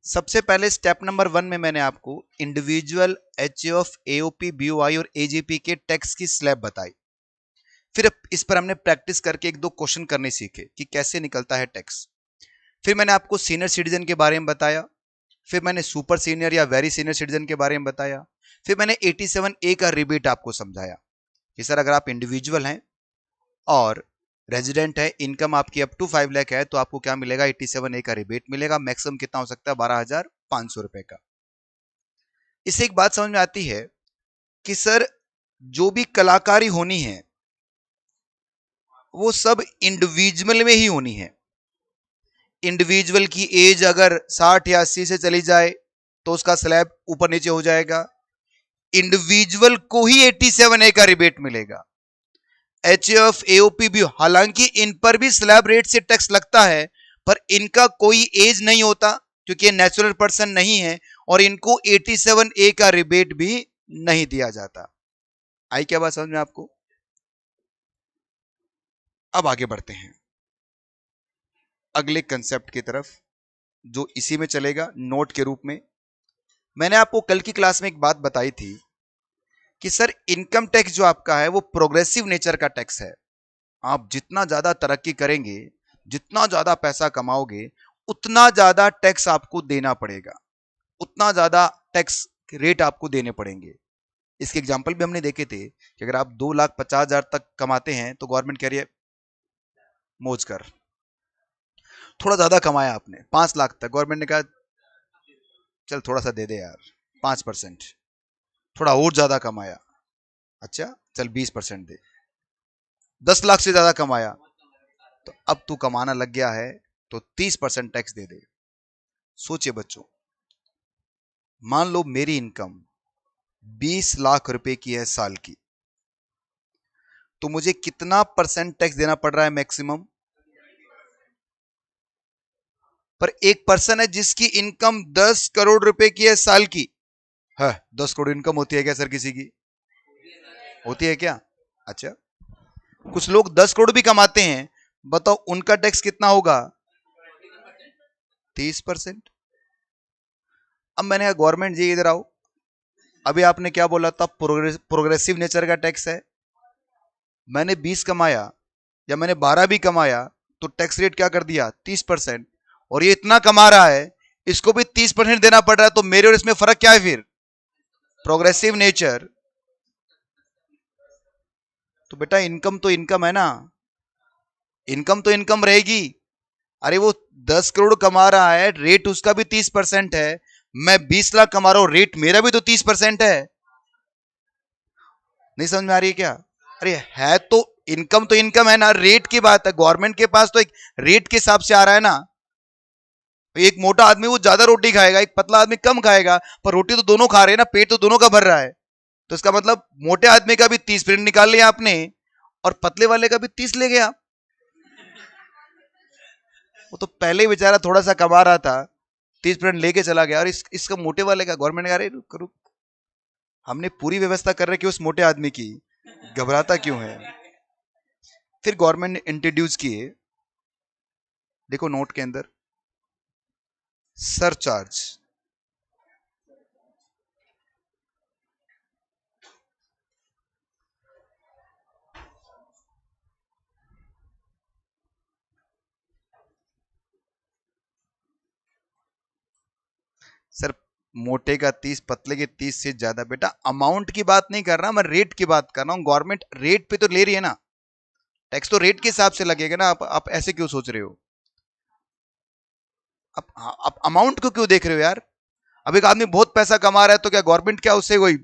सबसे पहले स्टेप नंबर 1 में मैंने आपको इंडिविजुअल एचएफ, एओपी, बीओआई और एजीपी के टैक्स की स्लैब बताई। फिर इस पर हमने प्रैक्टिस करके एक दो क्वेश्चन करने सीखे कि कैसे निकलता है टैक्स। फिर मैंने आपको सीनियर सिटीजन के बारे में बताया। फिर मैंने सुपर सीनियर या वेरी सीनियर सिटीजन के बारे में बताया। फिर मैंने 87A का रिबेट आपको समझाया कि सर, अगर आप इंडिविजुअल हैं और रेजिडेंट है, इनकम आपकी अप टू 5 लाख है, तो आपको क्या मिलेगा? 87A का रिबेट मिलेगा। मैक्सिमम कितना हो सकता है? 12,500 रुपए का। इससे एक बात समझ में आती है कि सर, जो भी कलाकारी होनी है वो सब इंडिविजुअल में ही होनी है। इंडिविजुअल की एज अगर 60 या 80 से चली जाए तो उसका स्लैब ऊपर नीचे हो जाएगा। इंडिविजुअल को ही 87A का रिबेट मिलेगा। एचएफ, एओपी भी, हालांकि इन पर भी स्लैब रेट से टैक्स लगता है, पर इनका कोई एज नहीं होता, क्योंकि ये नेचुरल पर्सन नहीं है, और इनको 87A का रिबेट भी नहीं दिया जाता। आई क्या बात समझ में आपको? अब आगे बढ़ते हैं अगले कंसेप्ट की तरफ, जो इसी में चलेगा नोट के रूप में। मैंने आपको कल की क्लास में एक बात बताई थी कि सर, इनकम टैक्स जो आपका है वो प्रोग्रेसिव नेचर का टैक्स है। आप जितना ज्यादा तरक्की करेंगे, जितना ज्यादा पैसा कमाओगे, उतना ज्यादा टैक्स आपको देना पड़ेगा, उतना ज्यादा टैक्स रेट आपको देने पड़ेंगे। इसके एग्जाम्पल भी हमने देखे थे कि अगर आप 2,50,000 तक कमाते हैं तो गवर्नमेंट कह रही है मौज कर। थोड़ा ज्यादा कमाया आपने, 5 लाख तक, गवर्नमेंट ने कहा चल थोड़ा सा दे दे यार, 5%। थोड़ा और ज्यादा कमाया, अच्छा चल 20% दे। 10 लाख से ज्यादा कमाया, तो अब तू कमाना लग गया है तो 30% टैक्स दे दे। सोचिए बच्चों, मान लो मेरी इनकम 20 लाख रुपए की है साल की, तो मुझे कितना परसेंट टैक्स देना पड़ रहा है मैक्सिमम? पर एक पर्सन है जिसकी इनकम 10 करोड़ रुपए की है साल की है। 10 करोड़ इनकम होती है क्या सर किसी की? होती है क्या? अच्छा, कुछ लोग 10 करोड़ भी कमाते हैं, बताओ उनका टैक्स कितना होगा? 30%। अब मैंने कहा गवर्नमेंट जी इधर आओ, अभी आपने क्या बोला था? प्रोग्रेसिव नेचर का टैक्स है। मैंने 20 कमाया या मैंने 12 भी कमाया तो टैक्स रेट क्या कर दिया? 30%। और ये इतना कमा रहा है, इसको भी 30% देना पड़ रहा है, तो मेरे और इसमें फर्क क्या है फिर? Progressive nature. तो बेटा इनकम तो इनकम है ना, इनकम तो इनकम रहेगी। अरे वो 10 करोड़ कमा रहा है, रेट उसका भी 30% है, मैं 20 लाख कमा रहा हूं, रेट मेरा भी तो 30% है। नहीं समझ में आ रही है क्या? अरे है तो इनकम है ना, रेट की बात है। गवर्नमेंट के पास तो एक रेट के हिसाब से आ रहा है ना। एक मोटा आदमी वो ज्यादा रोटी खाएगा, एक पतला आदमी कम खाएगा, पर रोटी तो दोनों खा रहे हैं ना, पेट तो दोनों का भर रहा है। तो इसका मतलब मोटे आदमी का भी 30% निकाल लिया आपने और पतले वाले का भी 30 ले गया। वो तो पहले ही बेचारा थोड़ा सा कमा रहा था, 30% लेके चला गया, और इसका मोटे वाले का गवर्नमेंट कह रही रुक रुक, हमने पूरी व्यवस्था कर रखी है उस मोटे आदमी की, घबराता क्यों है? फिर गवर्नमेंट ने इंट्रोड्यूस किए, देखो नोट के अंदर, सरचार्ज। सर मोटे का 30, पतले के 30 से ज्यादा। बेटा अमाउंट की बात नहीं कर रहा, मैं रेट की बात कर रहा हूं। गवर्नमेंट रेट पे तो ले रही है ना, टैक्स तो रेट के हिसाब से लगेगा ना। आप ऐसे क्यों सोच रहे हो? आप अमाउंट को क्यों देख रहे हो यार? अब एक आदमी बहुत पैसा कमा रहा है तो क्या गवर्नमेंट क्या उससे कोई?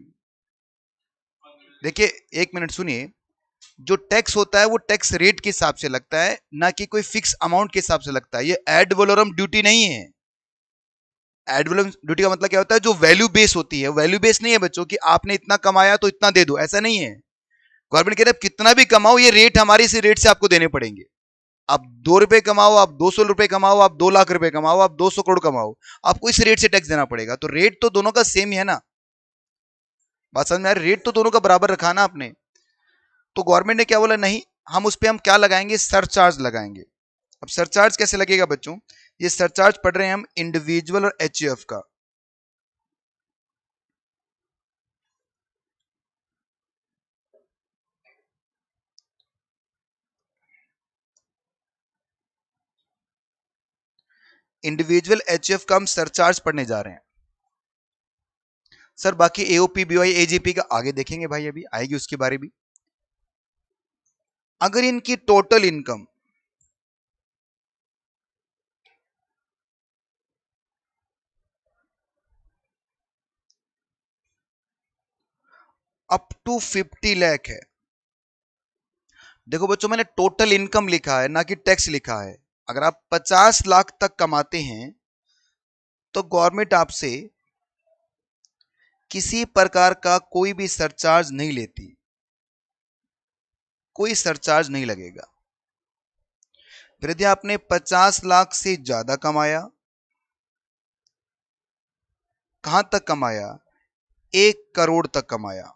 देखिए एक मिनट सुनिए, जो टैक्स होता है वो टैक्स रेट के हिसाब से लगता है, ना कि कोई फिक्स अमाउंट के हिसाब से लगता है। ये एड वलोरम ड्यूटी नहीं है। एड वलोरम ड्यूटी का मतलब क्या होता है? जो वैल्यू बेस होती है, वैल्यू बेस नहीं है बच्चों कि आपने इतना कमाया तो इतना दे दो, ऐसा नहीं है। गवर्नमेंट कह रहे है कितना भी कमाओ, ये रेट हमारे इसी रेट से आपको देने पड़ेंगे। आप 2 रुपए कमाओ, आप 200 रुपए कमाओ, आप 2 लाख रुपए कमाओ, आप 200 करोड़ कमाओ, आपको इस रेट से टैक्स देना पड़ेगा। तो रेट तो दोनों का सेम ही है ना। बात समझ में आ रही? रेट तो दोनों का बराबर रखा ना आपने। तो गवर्नमेंट ने क्या बोला? नहीं, हम उस पर हम क्या लगाएंगे? सरचार्ज लगाएंगे। अब सरचार्ज कैसे लगेगा बच्चों? ये सरचार्ज पढ़ रहे हैं हम इंडिविजुअल और एचयूएफ का। इंडिविजुअल एचयूएफ का हम सरचार्ज पढ़ने जा रहे हैं सर। बाकी एओपी बीवाई एजीपी का आगे देखेंगे भाई, अभी आएगी उसके बारे भी। अगर इनकी total income up to 50 lakh है, देखो बच्चों मैंने टोटल इनकम लिखा है ना कि टैक्स लिखा है। अगर आप 50 लाख तक कमाते हैं तो गवर्नमेंट आपसे किसी प्रकार का कोई भी सरचार्ज नहीं लेती, कोई सरचार्ज नहीं लगेगा। फिर यदि आपने 50 लाख से ज्यादा कमाया, कहां तक कमाया? 1 करोड़ तक कमाया,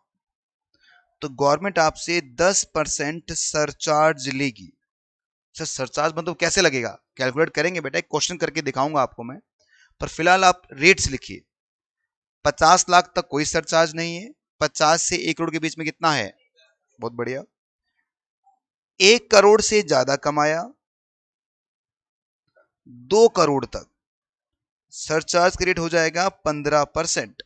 तो गवर्नमेंट आपसे 10% सरचार्ज लेगी। सर सरचार्ज मतलब कैसे लगेगा? कैलकुलेट करेंगे बेटा, एक क्वेश्चन करके दिखाऊंगा आपको मैं, पर फिलहाल आप रेट्स लिखिए। 50 लाख तक कोई सरचार्ज नहीं है, 50 से 1 करोड़ के बीच में कितना है? बहुत बढ़िया। 1 करोड़ से ज्यादा कमाया, 2 करोड़ तक, सरचार्ज का रेट हो जाएगा 15%।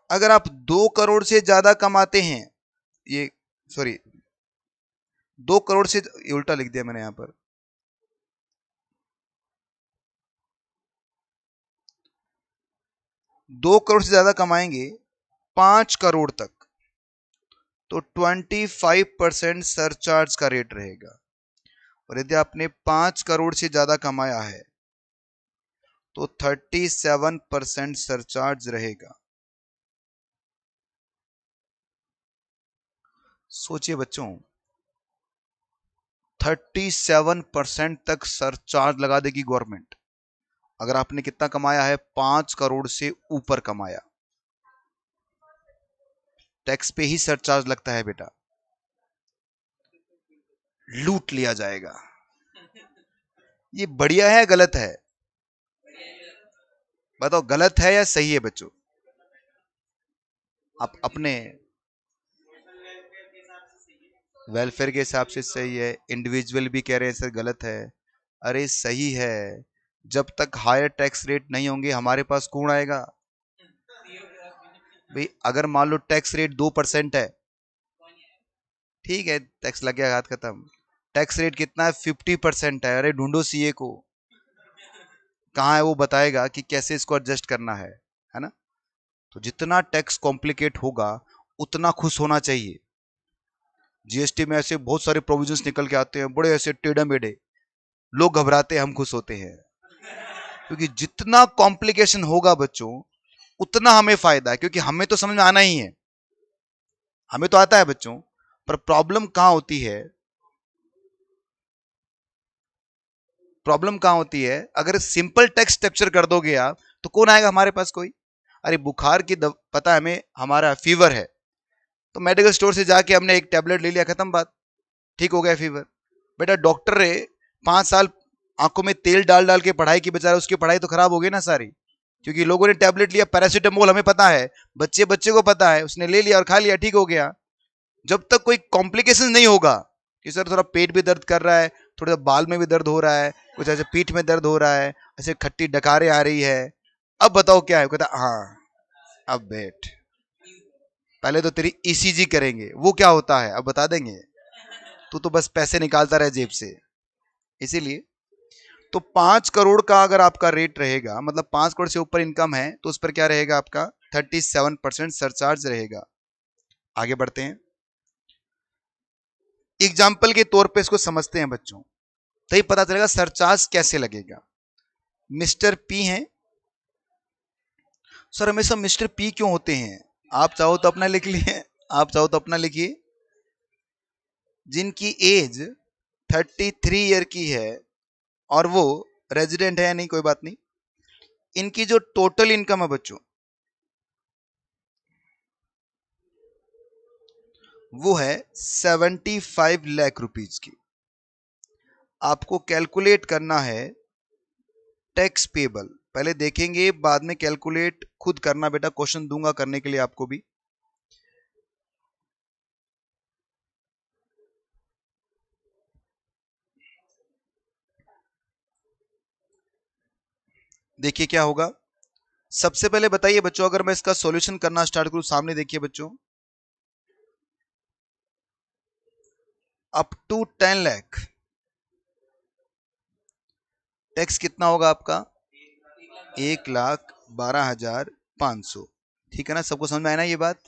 अगर आप 2 करोड़ से ज्यादा कमाते हैं, ये सॉरी 2 करोड़ से, ये उल्टा लिख दिया मैंने यहां पर, 2 करोड़ से ज्यादा कमाएंगे 5 करोड़ तक, तो 25% सरचार्ज का रेट रहेगा। और यदि आपने 5 करोड़ से ज्यादा कमाया है तो 37% सरचार्ज रहेगा। सोचिए बच्चों, 37% तक सरचार्ज लगा देगी गवर्नमेंट। अगर आपने कितना कमाया है, 5 करोड़ से ऊपर कमाया, टैक्स पे ही सरचार्ज लगता है बेटा, लूट लिया जाएगा। ये बढ़िया है गलत है? बताओ गलत है या सही है बच्चों? आप अपने वेलफेयर के हिसाब से सही है, इंडिविजुअल भी कह रहे हैं सर गलत है। अरे सही है, जब तक हायर टैक्स रेट नहीं होंगे हमारे पास कौन आएगा भाई। अगर मान लो टैक्स रेट 2% है, ठीक है, टैक्स लग गया, हाथ खत्म। टैक्स रेट कितना है? 50% है। अरे ढूंढो सीए को, कहाँ है वो, बताएगा कि कैसे इसको एडजस्ट करना है ना। तो जितना टैक्स कॉम्प्लिकेट होगा उतना खुश होना चाहिए। जीएसटी में ऐसे बहुत सारे प्रोविजंस निकल के आते हैं, बड़े ऐसे टेढ़े मेढ़े, लोग घबराते हैं, हम खुश होते हैं। क्योंकि जितना कॉम्प्लिकेशन होगा बच्चों उतना हमें फायदा है, क्योंकि हमें तो समझ में आना ही है, हमें तो आता है बच्चों। पर प्रॉब्लम कहां होती है, प्रॉब्लम कहां होती है, अगर सिंपल टेक्स्ट स्ट्रक्चर कर दोगे आप तो कौन आएगा हमारे पास? कोई। अरे बुखार की पता है हमें, हमारा फीवर है, तो मेडिकल स्टोर से जाके हमने एक टेबलेट ले लिया, खत्म बात, ठीक हो गया फीवर। बेटा डॉक्टर रे 5 साल आंखों में तेल डाल डाल के पढ़ाई की, बेचारा उसकी पढ़ाई तो खराब हो गई ना सारी, क्योंकि लोगों ने टेबलेट लिया पैरासीटामोल, हमें पता है, बच्चे बच्चे को पता है, उसने ले लिया और खा लिया, ठीक हो गया। जब तक कोई कॉम्प्लिकेशन नहीं होगा कि सर थोड़ा पेट भी दर्द कर रहा है, थोड़ा बाल में भी दर्द हो रहा है, कुछ ऐसे पीठ में दर्द हो रहा है, ऐसे खट्टी डकारे आ रही है, अब बताओ क्या है, कहता हाँ अब बैठ, पहले तो तेरी ईसीजी करेंगे। वो क्या होता है अब बता देंगे, तू तो बस पैसे निकालता रहे जेब से। इसीलिए तो 5 करोड़ का अगर आपका रेट रहेगा, मतलब 5 करोड़ से ऊपर इनकम है, तो उस पर क्या रहेगा आपका? 37% सरचार्ज रहेगा। आगे बढ़ते हैं, एग्जाम्पल के तौर पे इसको समझते हैं बच्चों, तभी पता चलेगा सरचार्ज कैसे लगेगा। मिस्टर पी हैं, सर हमेशा मिस्टर पी क्यों होते हैं? आप चाहो तो अपना लिख लिए, आप चाहो तो अपना लिखिए। जिनकी एज 33 ईयर की है और वो रेजिडेंट है या नहीं कोई बात नहीं, इनकी जो टोटल इनकम है बच्चों वो है 75 लाख रुपीज की। आपको कैलकुलेट करना है टैक्स पेबल, पहले देखेंगे बाद में कैलकुलेट खुद करना बेटा, क्वेश्चन दूंगा करने के लिए आपको भी। देखिए क्या होगा। सबसे पहले बताइए बच्चों, अगर मैं इसका सॉल्यूशन करना स्टार्ट करूं, सामने देखिए बच्चों, अप टू 10 लाख टैक्स कितना होगा आपका? 1,12,500। ठीक है ना, सबको समझ में आया ना ये बात?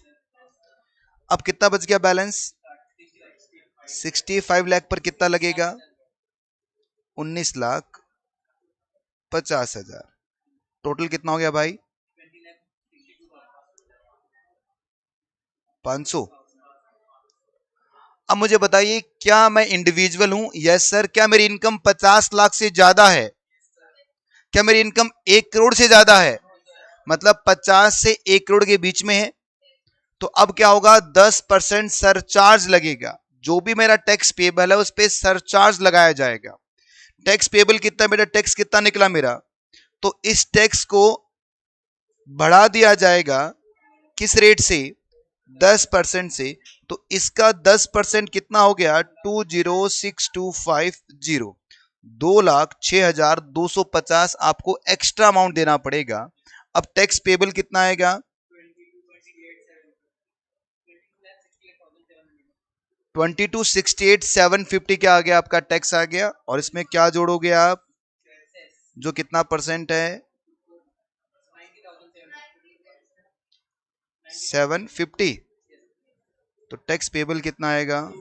अब कितना बच गया बैलेंस? 65 लाख पर कितना लगेगा? 19,50,000। टोटल कितना हो गया भाई? 500। अब मुझे बताइए, क्या मैं इंडिविजुअल हूं? Yes sir. क्या मेरी इनकम 50 लाख से ज्यादा है? क्या मेरी इनकम 1 करोड़ से ज्यादा है? मतलब 50 से 1 करोड़ के बीच में है, तो अब क्या होगा? 10% सरचार्ज लगेगा। जो भी मेरा टैक्स पेबल है उस पर सरचार्ज लगाया जाएगा। टैक्स पेबल कितना बेटा? टैक्स कितना निकला मेरा? तो इस टैक्स को बढ़ा दिया जाएगा, किस रेट से? 10% से। तो इसका 10% कितना हो गया? 206,250। 2,06,250 आपको एक्स्ट्रा अमाउंट देना पड़ेगा। अब टैक्स पेबल कितना आएगा? 22,68,750 क्या आ गया आपका? टैक्स आ गया। और इसमें क्या जोड़ोगे आप? जो कितना परसेंट है? 750। तो टैक्स पेबल कितना आएगा?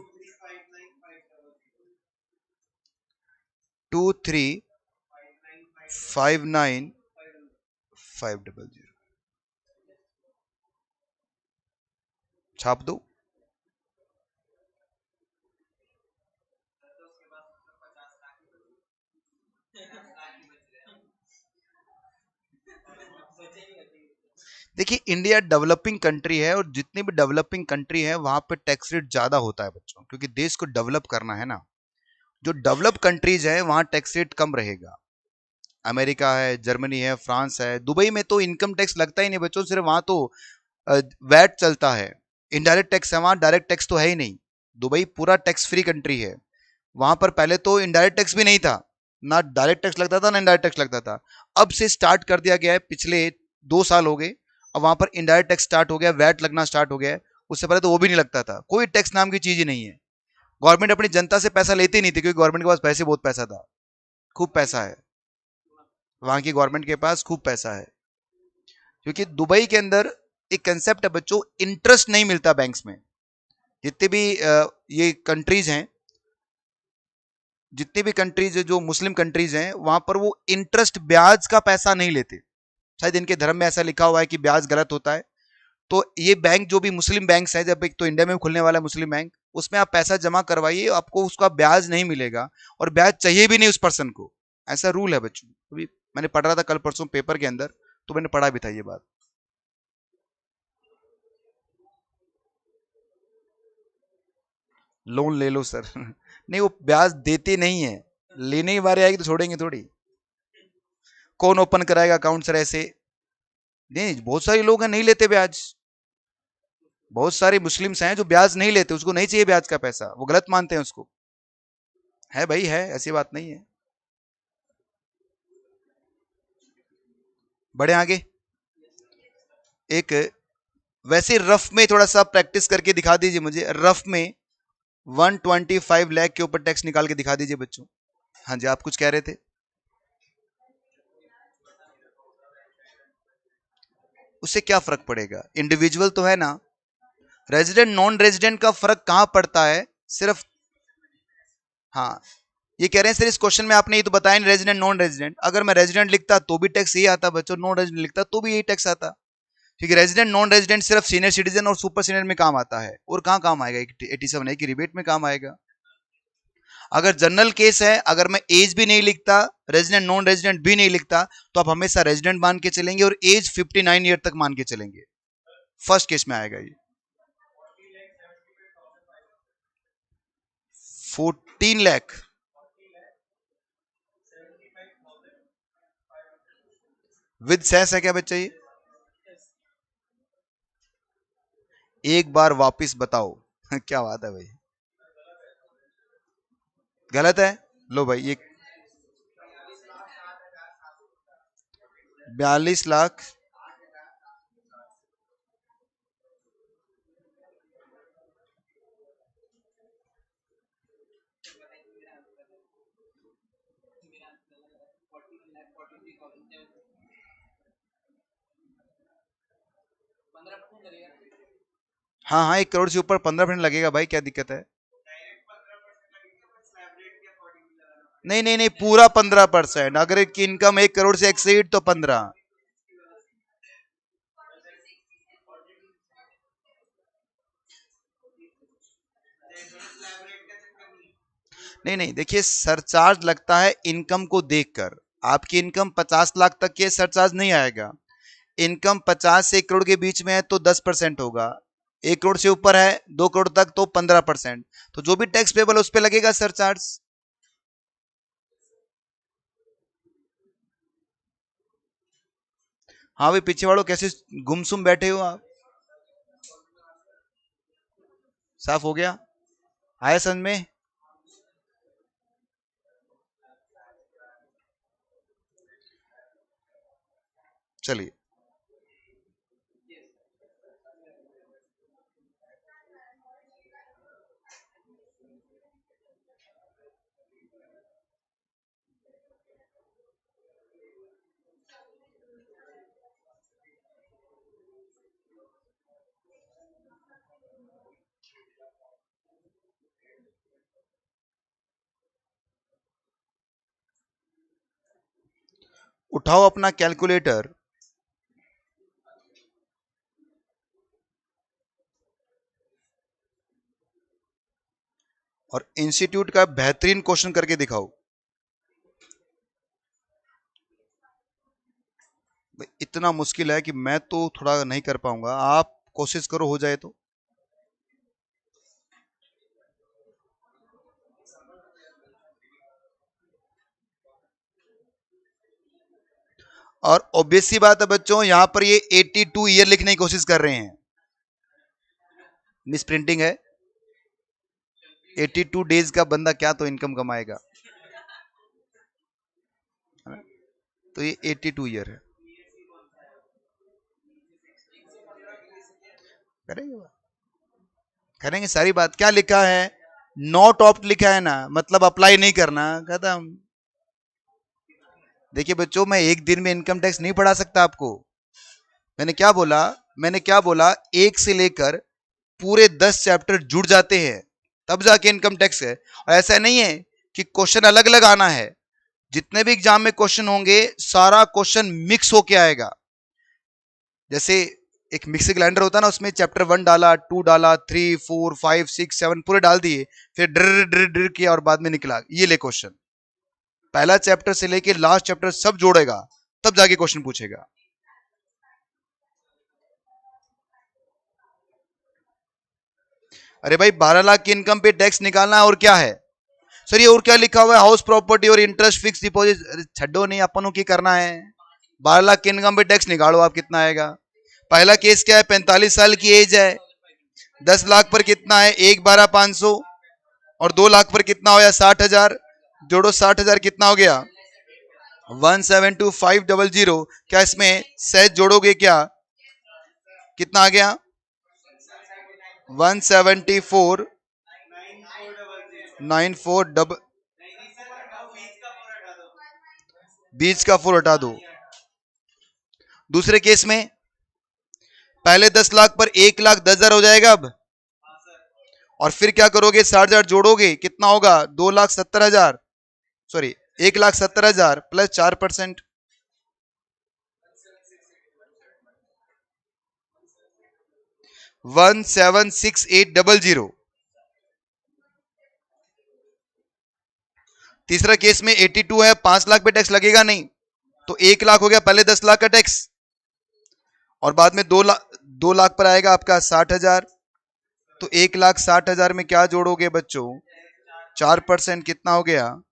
2359 500 छाप दो। देखिए इंडिया डेवलपिंग कंट्री है, और जितनी भी डेवलपिंग कंट्री है वहां पे टैक्स रेट ज्यादा होता है बच्चों, क्योंकि देश को डेवलप करना है ना। जो डेवलप कंट्रीज है वहां टैक्स रेट कम रहेगा। अमेरिका है, जर्मनी है, फ्रांस है, दुबई में तो इनकम टैक्स लगता ही नहीं बच्चों, सिर्फ वहां तो वैट चलता है। इनडायरेक्ट टैक्स है वहां, डायरेक्ट टैक्स तो है ही नहीं। दुबई पूरा टैक्स फ्री कंट्री है। वहां पर पहले तो इनडायरेक्ट टैक्स भी नहीं था, ना डायरेक्ट टैक्स लगता था ना इनडायरेक्ट टैक्स लगता था। अब से स्टार्ट कर दिया गया है, पिछले 2 साल हो गए। अब वहां पर इनडायरेक्ट टैक्स स्टार्ट हो गया, वैट लगना स्टार्ट हो गया है। उससे पहले तो वो भी नहीं लगता था, कोई टैक्स नाम की चीज ही नहीं है। गवर्नमेंट अपनी जनता से पैसा लेती नहीं थी, क्योंकि गवर्नमेंट के पास पैसे बहुत पैसा था, खूब पैसा है। वहां की गवर्नमेंट के पास खूब पैसा है, क्योंकि दुबई के अंदर एक कंसेप्ट है बच्चों, इंटरेस्ट नहीं मिलता बैंक्स में। जितने भी ये कंट्रीज हैं, जितनी भी कंट्रीज जो मुस्लिम कंट्रीज हैं, वहां पर वो इंटरेस्ट ब्याज का पैसा नहीं लेते। शायद इनके धर्म में ऐसा लिखा हुआ है कि ब्याज गलत होता है। तो ये बैंक जो भी मुस्लिम बैंक्स है, जब एक तो इंडिया में खुलने वाला है मुस्लिम बैंक, उसमें आप पैसा जमा करवाइए, आपको उसका ब्याज नहीं मिलेगा, और ब्याज चाहिए भी नहीं उस पर्सन को। ऐसा रूल है बच्चों। अभी मैंने पढ़ रहा था कल परसों पेपर के अंदर, तो मैंने पढ़ा भी था ये बात। लोन ले लो सर नहीं, वो ब्याज देते नहीं है। लेने की बारी आएगी तो छोड़ेंगे थोड़ी। कौन ओपन कराएगा अकाउंट सर ऐसे? नहीं, बहुत सारे लोग हैं नहीं लेते ब्याज। बहुत सारे मुस्लिम्स हैं जो ब्याज नहीं लेते, उसको नहीं चाहिए ब्याज का पैसा, वो गलत मानते हैं उसको। है भाई, है, ऐसी बात नहीं है। बढ़े आगे। एक वैसे रफ में थोड़ा सा प्रैक्टिस करके दिखा दीजिए मुझे, रफ में 125 लाख के ऊपर टैक्स निकाल के दिखा दीजिए बच्चों। हाँ जी, आप कुछ कह रहे थे। उससे क्या फर्क पड़ेगा, इंडिविजुअल तो है ना। रेजिडेंट नॉन रेजिडेंट का फर्क कहां पड़ता है? सिर्फ, हाँ, ये कह रहे हैं सर इस क्वेश्चन में आपने ये तो बताया नहीं रेजिडेंट नॉन रेजिडेंट। अगर मैं रेजिडेंट लिखता तो भी टैक्स यही आता बच्चों, नॉन रेजिडेंट लिखता तो भी यही टैक्स आता। क्योंकि रेजिडेंट नॉन रेजिडेंट सिर्फ सीनियर सिटीजन और सुपर सीनियर में काम आता है, और कहाँ काम आएगा 87 की रिबेट में काम आएगा। अगर जनरल केस है, अगर मैं एज भी नहीं लिखता, रेजिडेंट नॉन रेजिडेंट भी नहीं लिखता, तो आप हमेशा रेजिडेंट मान के चलेंगे, और एज 59 ईयर तक मान के चलेंगे। फर्स्ट केस में आएगा ये 14 लाख। विद सेस है क्या बच्चा ये? एक बार वापिस बताओ क्या बात है भाई? गलत है। लो भाई ये 42 लाख। हाँ हाँ, 1 करोड़ से ऊपर 15% लगेगा भाई, क्या दिक्कत है? नहीं नहीं नहीं, पूरा 15%। अगर एक इनकम 1 करोड़ से एक्सीड तो 15। नहीं नहीं, देखिए सरचार्ज लगता है इनकम को देखकर। आपकी इनकम 50 लाख तक के सरचार्ज नहीं आएगा। इनकम 50 से 1 करोड़ के बीच में है तो 10% होगा। 1 करोड़ से ऊपर है, 2 करोड़ तक तो 15%। तो जो भी टैक्स पेबल उस पर लगेगा सरचार्ज। हाँ भाई, पीछे वालों कैसे गुमसुम बैठे हो आप? साफ हो गया? आया समझ में? चलिए। उठाओ अपना कैलकुलेटर, और इंस्टीट्यूट का बेहतरीन क्वेश्चन करके दिखाओ। इतना मुश्किल है कि मैं तो थोड़ा नहीं कर पाऊंगा, आप कोशिश करो हो जाए तो। और ऑब्वियस सी बात है बच्चों, यहां पर ये 82 ईयर लिखने की कोशिश कर रहे हैं, मिस प्रिंटिंग है। 82 डेज का बंदा क्या तो इनकम कमाएगा, तो ये 82 ईयर है। करेंगे करेंगे सारी बात। क्या लिखा है, नॉट ऑप्ट लिखा है ना, मतलब अप्लाई नहीं करना, खत्म। देखिए बच्चों, मैं एक दिन में इनकम टैक्स नहीं पढ़ा सकता आपको। मैंने क्या बोला, मैंने क्या बोला, एक से लेकर पूरे 10 चैप्टर जुड़ जाते हैं तब जाके इनकम टैक्स है। और ऐसा नहीं है कि क्वेश्चन अलग अलग आना है, जितने भी एग्जाम में क्वेश्चन होंगे सारा क्वेश्चन मिक्स होके आएगा। जैसे एक मिक्सी ग्राइंडर होता है ना, उसमें चैप्टर 1 डाला, 2 डाला, 3 4 5 6 7 पूरे डाल दिए, फिर ड्र ड्र ड्र किया और बाद में निकला, ये ले क्वेश्चन। पहला चैप्टर से लेके लास्ट चैप्टर सब जोड़ेगा तब जाके क्वेश्चन पूछेगा। अरे भाई 12 लाख की इनकम पे टैक्स निकालना है, और क्या है सर ये, और क्या लिखा हुआ है, हाउस प्रॉपर्टी और इंटरेस्ट फिक्स डिपॉजिट, छड्डो नहीं, अपन की करना है। 12 लाख की इनकम पे टैक्स निकालो आप, कितना आएगा। पहला केस क्या है, 45 साल की एज है, 10 लाख पर कितना है, 1,12,500, और 2 लाख पर कितना हो गया, 60,000, जोड़ो 60,000 कितना हो गया, 1,725,00। क्या इसमें सहज जोड़ोगे क्या, कितना आ गया, 174,9,4 डबल, बीच का 4 हटा दो। दूसरे केस में पहले 10 लाख पर 1,10,000 हो जाएगा अब, और फिर क्या करोगे, 60,000 जोड़ोगे कितना होगा, 2,70,000, सॉरी 1,70,000 प्लस 4%, 1,768,00। तीसरा केस में 82 है, 5 लाख पे टैक्स लगेगा नहीं, तो 1 लाख हो गया पहले 10 लाख का टैक्स, और बाद में 2 लाख पर आएगा आपका 60,000, तो 1,60,000 में क्या जोड़ोगे बच्चों, 4%, कितना हो गया,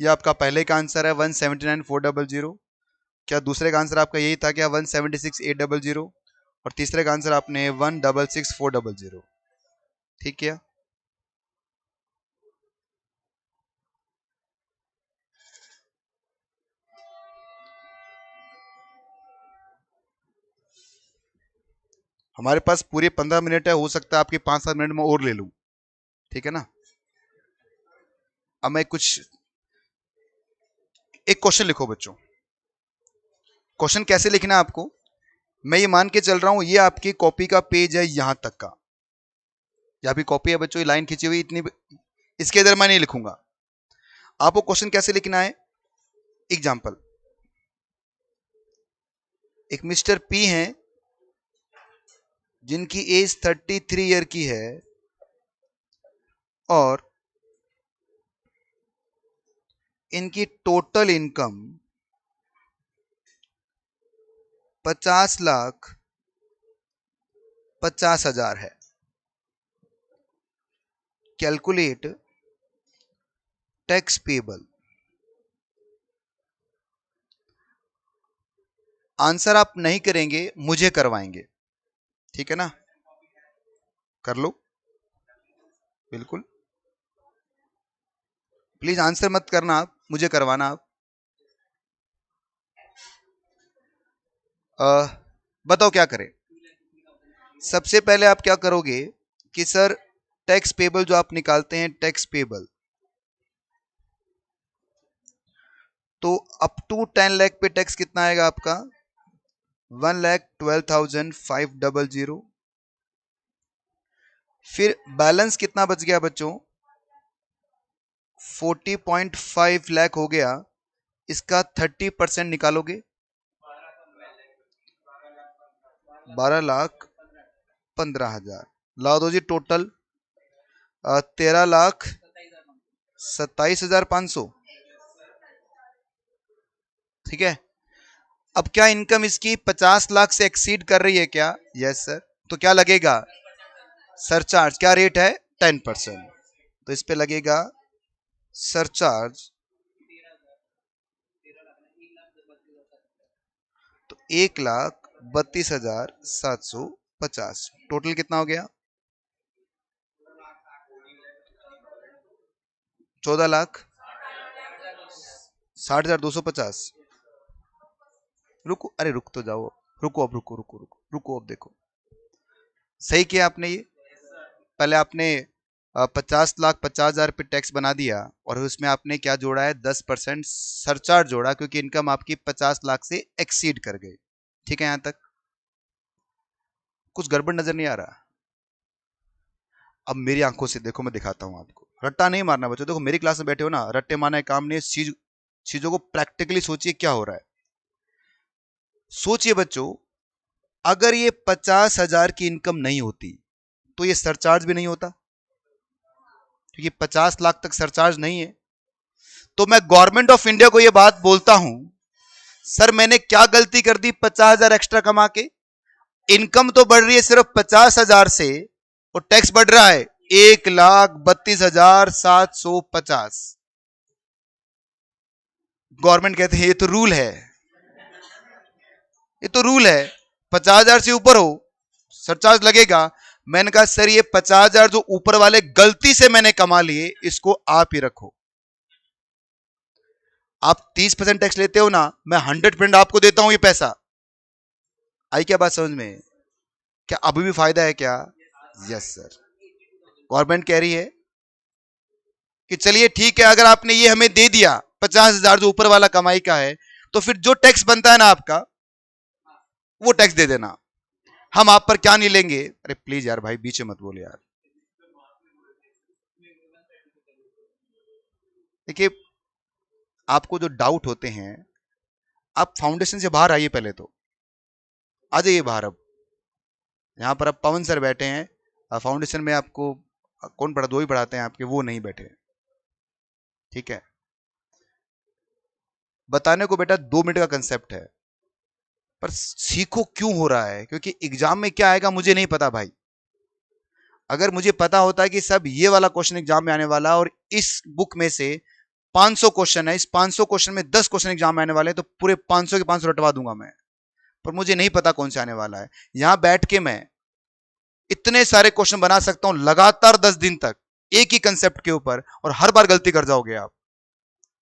ये आपका पहले का आंसर है 179,400। क्या दूसरे का आंसर आपका यही था क्या, 176,800, और तीसरे का आंसर आपने 166,400, ठीक है। हमारे पास पूरे 15 मिनट है, हो सकता है आपके 5-7 मिनट में और ले लूं, ठीक है ना। अब मैं कुछ एक क्वेश्चन लिखो बच्चों। क्वेश्चन कैसे लिखना है आपको, मैं ये मान के चल रहा हूं ये आपकी कॉपी का पेज है यहां तक का, ये आपकी कॉपी है बच्चों, ये लाइन खींची हुई इतनी, इसके इधर मैं नहीं लिखूंगा। आपको क्वेश्चन कैसे लिखना है, एग्जाम्पल, एक मिस्टर पी हैं जिनकी एज 33 ईयर की है, और इनकी टोटल इनकम 50,50,000 है। Calculate tax payable. आंसर आप नहीं करेंगे, मुझे करवाएंगे, ठीक है ना, कर लो बिल्कुल, प्लीज आंसर मत करना आप, मुझे करवाना आप। बताओ क्या करें। सबसे पहले आप क्या करोगे कि सर टैक्स पेबल जो आप निकालते हैं, टैक्स पेबल, तो अप टू 10 लाख पे टैक्स कितना आएगा आपका, 1,12,500। फिर बैलेंस कितना बच गया बच्चों, 40.5 लाख हो गया, इसका 30% निकालोगे 12,15,000। ला दो जी टोटल 13,27,500। ठीक है। अब क्या इनकम इसकी 50 लाख से एक्सीड कर रही है क्या? Yes sir. तो क्या लगेगा? सरचार्ज। क्या रेट है? 10%। तो इस पे लगेगा सरचार्ज। तो 1,32,750। टोटल कितना हो गया? 14,60,250। रुको, अरे रुक तो जाओ। रुको अब, रुको रुको रुको रुको, अब देखो सही किया आपने। ये पहले आपने 50,50,000 पे टैक्स बना दिया और उसमें आपने क्या जोड़ा है? 10% सरचार्ज जोड़ा, क्योंकि इनकम आपकी 50 लाख से एक्सीड कर गई। ठीक है, यहां तक कुछ गड़बड़ नजर नहीं आ रहा? अब मेरी आंखों से देखो, मैं दिखाता हूं आपको। रट्टा नहीं मारना बच्चों। देखो मेरी क्लास में बैठे हो ना, रट्टे मारना काम नहीं है। चीजों को प्रैक्टिकली सोचिए क्या हो रहा है। सोचिए बच्चों, अगर ये 50,000 की इनकम नहीं होती तो ये सरचार्ज भी नहीं होता, क्योंकि 50 लाख तक सरचार्ज नहीं है। तो मैं गवर्नमेंट ऑफ इंडिया को ये बात बोलता हूं, सर मैंने क्या गलती कर दी 50,000 एक्स्ट्रा कमा के? इनकम तो बढ़ रही है सिर्फ 50,000 से और टैक्स बढ़ रहा है 1,32,750। गवर्नमेंट कहते हैं ये तो रूल है, ये तो रूल है, 50,000 से ऊपर हो सरचार्ज लगेगा। मैंने कहा सर ये 50,000 जो ऊपर वाले गलती से मैंने कमा लिए, इसको आप ही रखो। आप 30% टैक्स लेते हो ना, मैं 100% आपको देता हूं ये पैसा। आई क्या बात समझ में? क्या अभी भी फायदा है क्या? Yes sir. गवर्नमेंट कह रही है कि चलिए ठीक है, अगर आपने ये हमें दे दिया 50,000 जो ऊपर वाला कमाई का है, तो फिर जो टैक्स बनता है ना आपका, वो टैक्स दे देना, हम आप पर क्या नहीं लेंगे। अरे प्लीज यार भाई, बीच में मत बोले यार। देखिए, आपको जो डाउट होते हैं, आप फाउंडेशन से बाहर आइए। पहले तो आ जाइए बाहर। अब यहां पर अब पवन सर बैठे हैं फाउंडेशन में। आपको कौन पढ़ा? दो ही पढ़ाते हैं आपके, वो नहीं बैठे। ठीक है, बताने को बेटा 2 मिनट का कंसेप्ट है, पर सीखो क्यों हो रहा है, क्योंकि एग्जाम में क्या आएगा मुझे नहीं पता भाई। अगर मुझे पता होता है कि सब ये वाला क्वेश्चन एग्जाम में आने वाला और इस बुक में से 500 क्वेश्चन है, इस 500 क्वेश्चन में 10 क्वेश्चन एग्जाम में आने वाले हैं, तो पूरे 500 के 500 रटवा दूंगा मैं। पर मुझे नहीं पता कौन से आने वाला है। यहां बैठ के मैं इतने सारे क्वेश्चन बना सकता हूं लगातार 10 दिन तक एक ही कंसेप्ट के ऊपर, और हर बार गलती कर जाओगे आप।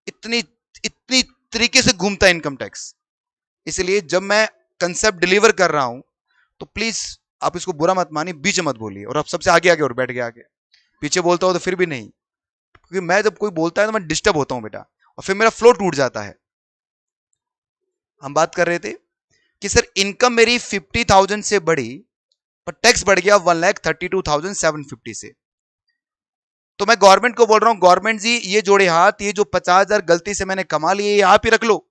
इतनी इतनी तरीके से घूमता है इनकम टैक्स। इसलिए जब मैं कंसेप्ट डिलीवर कर रहा हूं तो प्लीज आप इसको बुरा मत मानिए, बीच मत बोलिए। और आप सबसे आगे आगे और बैठ गए आगे, पीछे बोलता हूं तो फिर भी नहीं, क्योंकि मैं जब कोई बोलता है तो मैं डिस्टर्ब होता हूं बेटा, और फिर मेरा फ्लो टूट जाता है। हम बात कर रहे थे कि सर इनकम मेरी 50,000 से बढ़ी, पर टैक्स बढ़ गया 1,32,750 से। तो मैं गवर्नमेंट को बोल रहा हूं, गवर्नमेंट जी ये जोड़े हाथ, ये जो 50,000 गलती से मैंने कमा लिए, ये आप ही रख लो।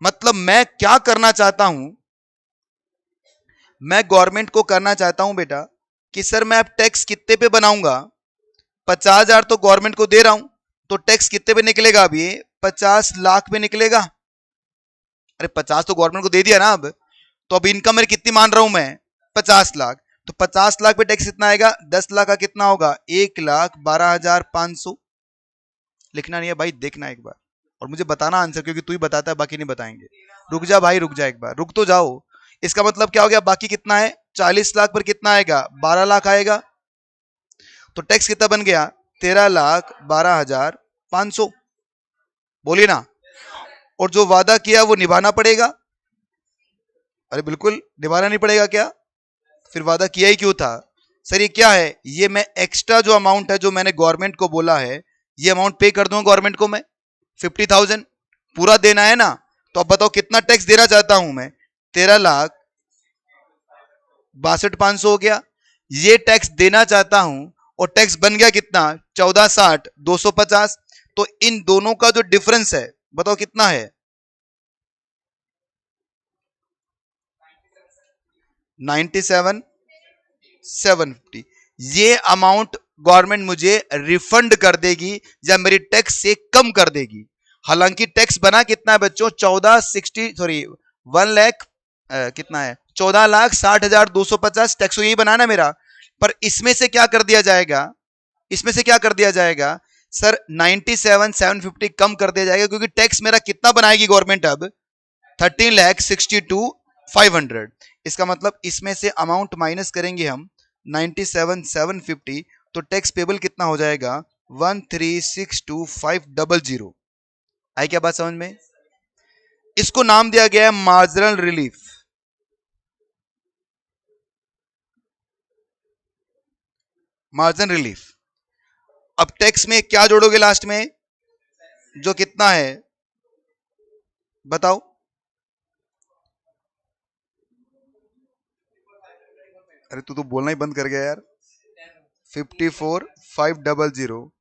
मतलब मैं क्या करना चाहता हूं, मैं गवर्नमेंट को करना चाहता हूं बेटा कि सर मैं अब टैक्स कितने पे बनाऊंगा? 50,000 तो गवर्नमेंट को दे रहा हूं, तो टैक्स कितने पे निकलेगा? अब ये 50 लाख पे निकलेगा। अरे 50 तो गवर्नमेंट को दे दिया ना अब, तो अब इनकम मेरी कितनी मान रहा हूं मैं? 50 लाख। तो 50 लाख पे टैक्स कितना आएगा? 10 लाख का कितना होगा? 1,12,500। लिखना नहीं है भाई, देखना एक बार और मुझे बताना आंसर, क्योंकि तू ही बताता है, बाकी नहीं बताएंगे। रुक जा भाई, रुक जा एक बार, रुक तो जाओ। इसका मतलब क्या हो गया? बाकी कितना है? 40 लाख पर कितना आएगा? 12 लाख आएगा। तो टैक्स कितना बन गया? 13,12,500। बोलिए ना। और जो वादा किया वो निभाना पड़ेगा। अरे बिल्कुल निभाना नहीं पड़ेगा क्या? फिर वादा किया ही क्यों था? सर ये क्या है? ये मैं एक्स्ट्रा जो अमाउंट है, जो मैंने गवर्नमेंट को बोला है, ये अमाउंट पे कर दूंगा गवर्नमेंट को मैं। 50,000 पूरा देना है ना, तो अब बताओ कितना टैक्स देना चाहता हूं मैं? 13,62,500 हो गया। ये टैक्स देना चाहता हूं और टैक्स बन गया कितना? 14,60,250। तो इन दोनों का जो डिफरेंस है, बताओ कितना है? 97,750। ये अमाउंट गवर्नमेंट मुझे रिफंड कर देगी या मेरी टैक्स से कम कर देगी। हालांकि टैक्स बना कितना है बच्चों? 1 लाख 14,60,250 टैक्स तो यही बना ना मेरा। पर इसमें से क्या कर दिया जाएगा? इसमें से क्या कर दिया जाएगा सर? 97,750 कम कर दिया जाएगा, क्योंकि टैक्स मेरा कितना बनाएगी गवर्नमेंट अब? 13,62,500। इसका मतलब इसमें से अमाउंट माइनस करेंगे हम 97,750, तो टैक्स पेबल कितना हो जाएगा? 13,62,500। आई क्या बात समझ में? इसको नाम दिया गया है मार्जिनल रिलीफ। Margin relief. अब टैक्स में क्या जोड़ोगे लास्ट में? जो कितना है बताओ? अरे तू तो बोलना ही बंद कर गया यार। 54,500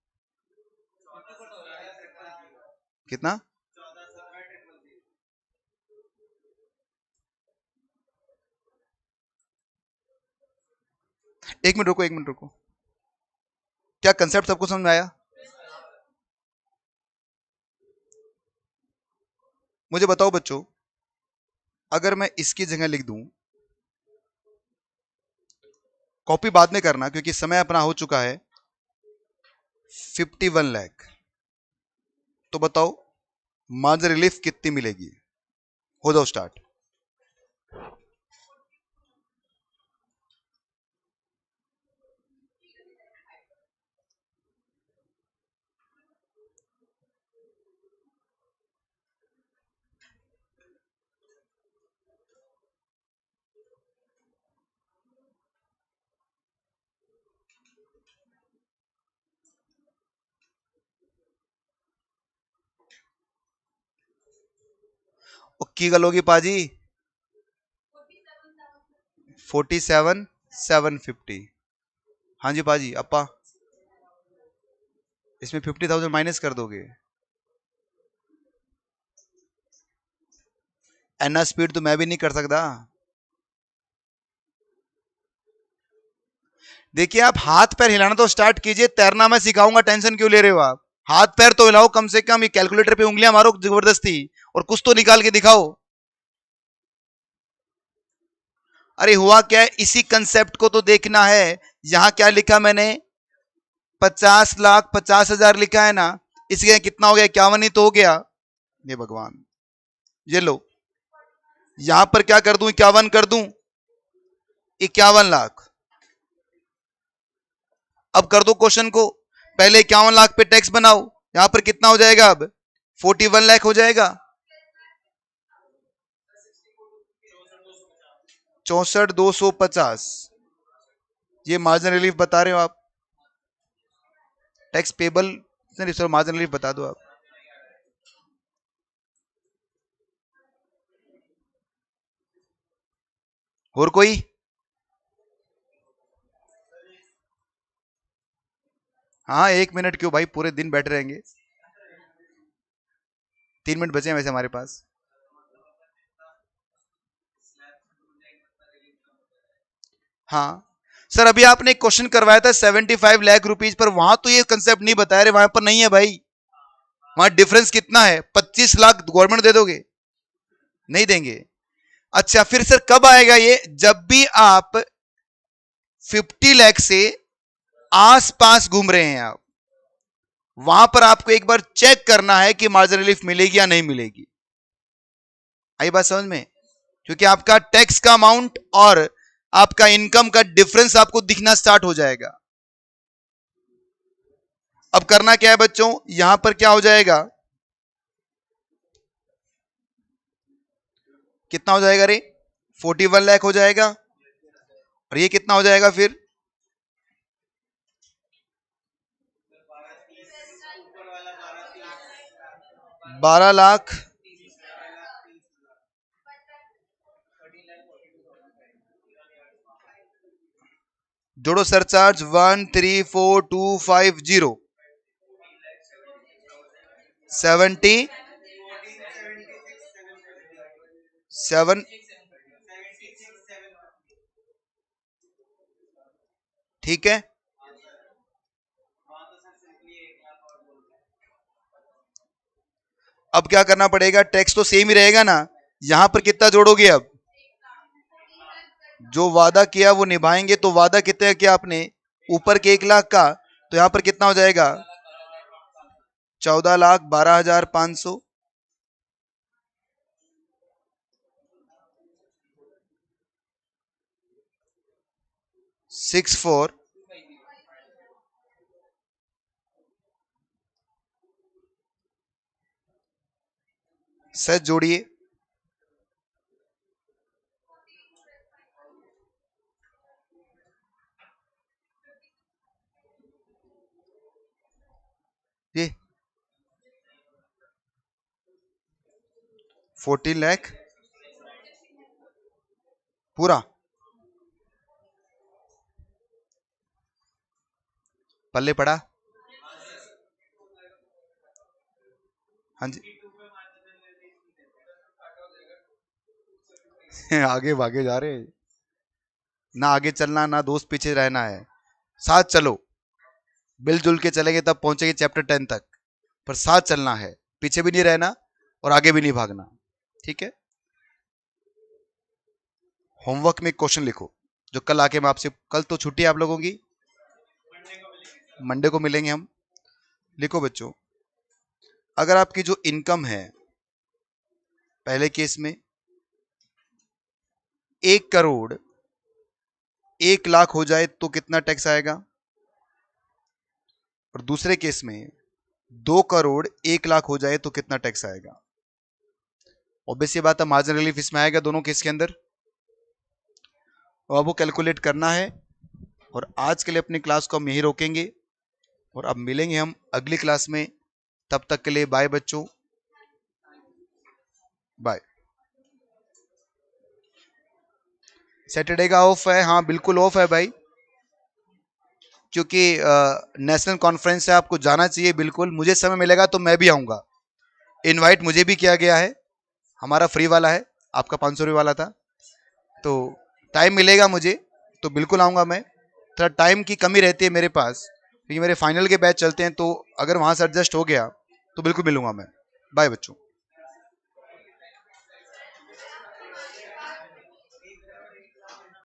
कितना? एक मिनट रुको, एक मिनट रुको। क्या कंसेप्ट सबको समझ में आया? मुझे बताओ बच्चों, अगर मैं इसकी जगह लिख दूं, कॉपी बाद में करना क्योंकि समय अपना हो चुका है, 51 लाख, तो बताओ मार्जिन रिलीफ कितनी मिलेगी? हो जाओ स्टार्ट। की गलोगी पाजी? 47,750। हाँ जी पाजी अपा, इसमें 50,000 माइनस कर दोगे। एना स्पीड तो मैं भी नहीं कर सकता। देखिए आप हाथ पैर हिलाना तो स्टार्ट कीजिए, तैरना मैं सिखाऊंगा, टेंशन क्यों ले रहे हो आप? हाथ पैर तो हिलाओ कम से कम, ये कैलकुलेटर पे उंगलियां मारो जबरदस्ती, और कुछ तो निकाल के दिखाओ। अरे हुआ क्या है, इसी कंसेप्ट को तो देखना है। यहां क्या लिखा मैंने? 50,50,000 लिखा है ना। इसके कितना हो गया? 51 ही तो हो गया। ये भगवान, ये लो, यहां पर क्या कर दूं? 51 कर दूं, 51 लाख। अब कर दो क्वेश्चन को, पहले 51 लाख पे टैक्स बनाओ, यहां पर कितना हो जाएगा अब? 41 लाख हो जाएगा। 64,250। ये मार्जिन रिलीफ बता रहे हो आप? टैक्स पेबल नहीं सर, मार्जिन रिलीफ बता दो आप। और कोई? हाँ 1 मिनट क्यों भाई, पूरे दिन बैठे रहेंगे। 3 मिनट बचे हैं वैसे हमारे पास। हाँ सर, अभी आपने एक क्वेश्चन करवाया था 75 लाख रुपीज पर, वहां तो ये कंसेप्ट नहीं बताया रे, वहां पर नहीं है भाई। वहां डिफरेंस कितना है? 25 लाख गवर्नमेंट दे दोगे? नहीं देंगे। अच्छा फिर सर कब आएगा ये? जब भी आप 50 लाख से आस पास घूम रहे हैं आप, वहां पर आपको एक बार चेक करना है कि मार्जिन रिलीफ मिलेगी या नहीं मिलेगी। आई बात समझ में? क्योंकि आपका टैक्स का अमाउंट और आपका इनकम का डिफरेंस आपको दिखना स्टार्ट हो जाएगा। अब करना क्या है बच्चों, यहां पर क्या हो जाएगा? कितना हो जाएगा रे? 41 लाख हो जाएगा। और ये कितना हो जाएगा फिर? 12 लाख। जोड़ो सरचार्ज 134250। 70 7, ठीक है। अब क्या करना पड़ेगा, टैक्स तो सेम ही रहेगा ना, यहां पर कितना जोड़ोगे अब, जो वादा किया वो निभाएंगे, तो वादा कितना किया आपने, ऊपर के 1 लाख का, तो यहां पर कितना हो जाएगा, 14,12,500। 64 से जोड़िए, ये 14 लाख पूरा, पल्ले पड़ा, हाँ जी। आगे भागे जा रहे हैं, ना आगे चलना ना दोस्त पीछे रहना है, साथ चलो, मिलजुल के चलेंगे तब पहुंचेंगे चैप्टर 10 तक, पर साथ चलना है, पीछे भी नहीं रहना और आगे भी नहीं भागना, ठीक है। होमवर्क में एक क्वेश्चन लिखो, जो कल आके मैं आपसे, कल तो छुट्टी है आप लोगों की, मंडे को मिलेंगे हम। लिखो बच्चों, अगर आपकी जो इनकम है पहले केस में 1 करोड़ 1 लाख हो जाए तो कितना टैक्स आएगा, और दूसरे केस में 2 करोड़ 1 लाख हो जाए तो कितना टैक्स आएगा। ऑब्वियस ये बात है, मार्जिनल रिलीफ इसमें आएगा दोनों केस के अंदर, और अब वो कैलकुलेट करना है। और आज के लिए अपनी क्लास को हम यहीं रोकेंगे, और अब मिलेंगे हम अगली क्लास में, तब तक के लिए बाय बच्चों, बाय। सैटरडे का ऑफ है, हाँ बिल्कुल ऑफ है भाई, क्योंकि नेशनल कॉन्फ्रेंस है, आपको जाना चाहिए बिल्कुल, मुझे समय मिलेगा तो मैं भी आऊंगा, इनवाइट मुझे भी किया गया है, हमारा फ्री वाला है, आपका 500 रुपये वाला था, तो टाइम मिलेगा मुझे तो बिल्कुल आऊंगा मैं, थोड़ा टाइम की कमी रहती है मेरे पास, क्योंकि मेरे फाइनल के बैच चलते हैं, तो अगर वहां से एडजस्ट हो गया तो बिल्कुल मिलूंगा मैं। बाय बच्चों।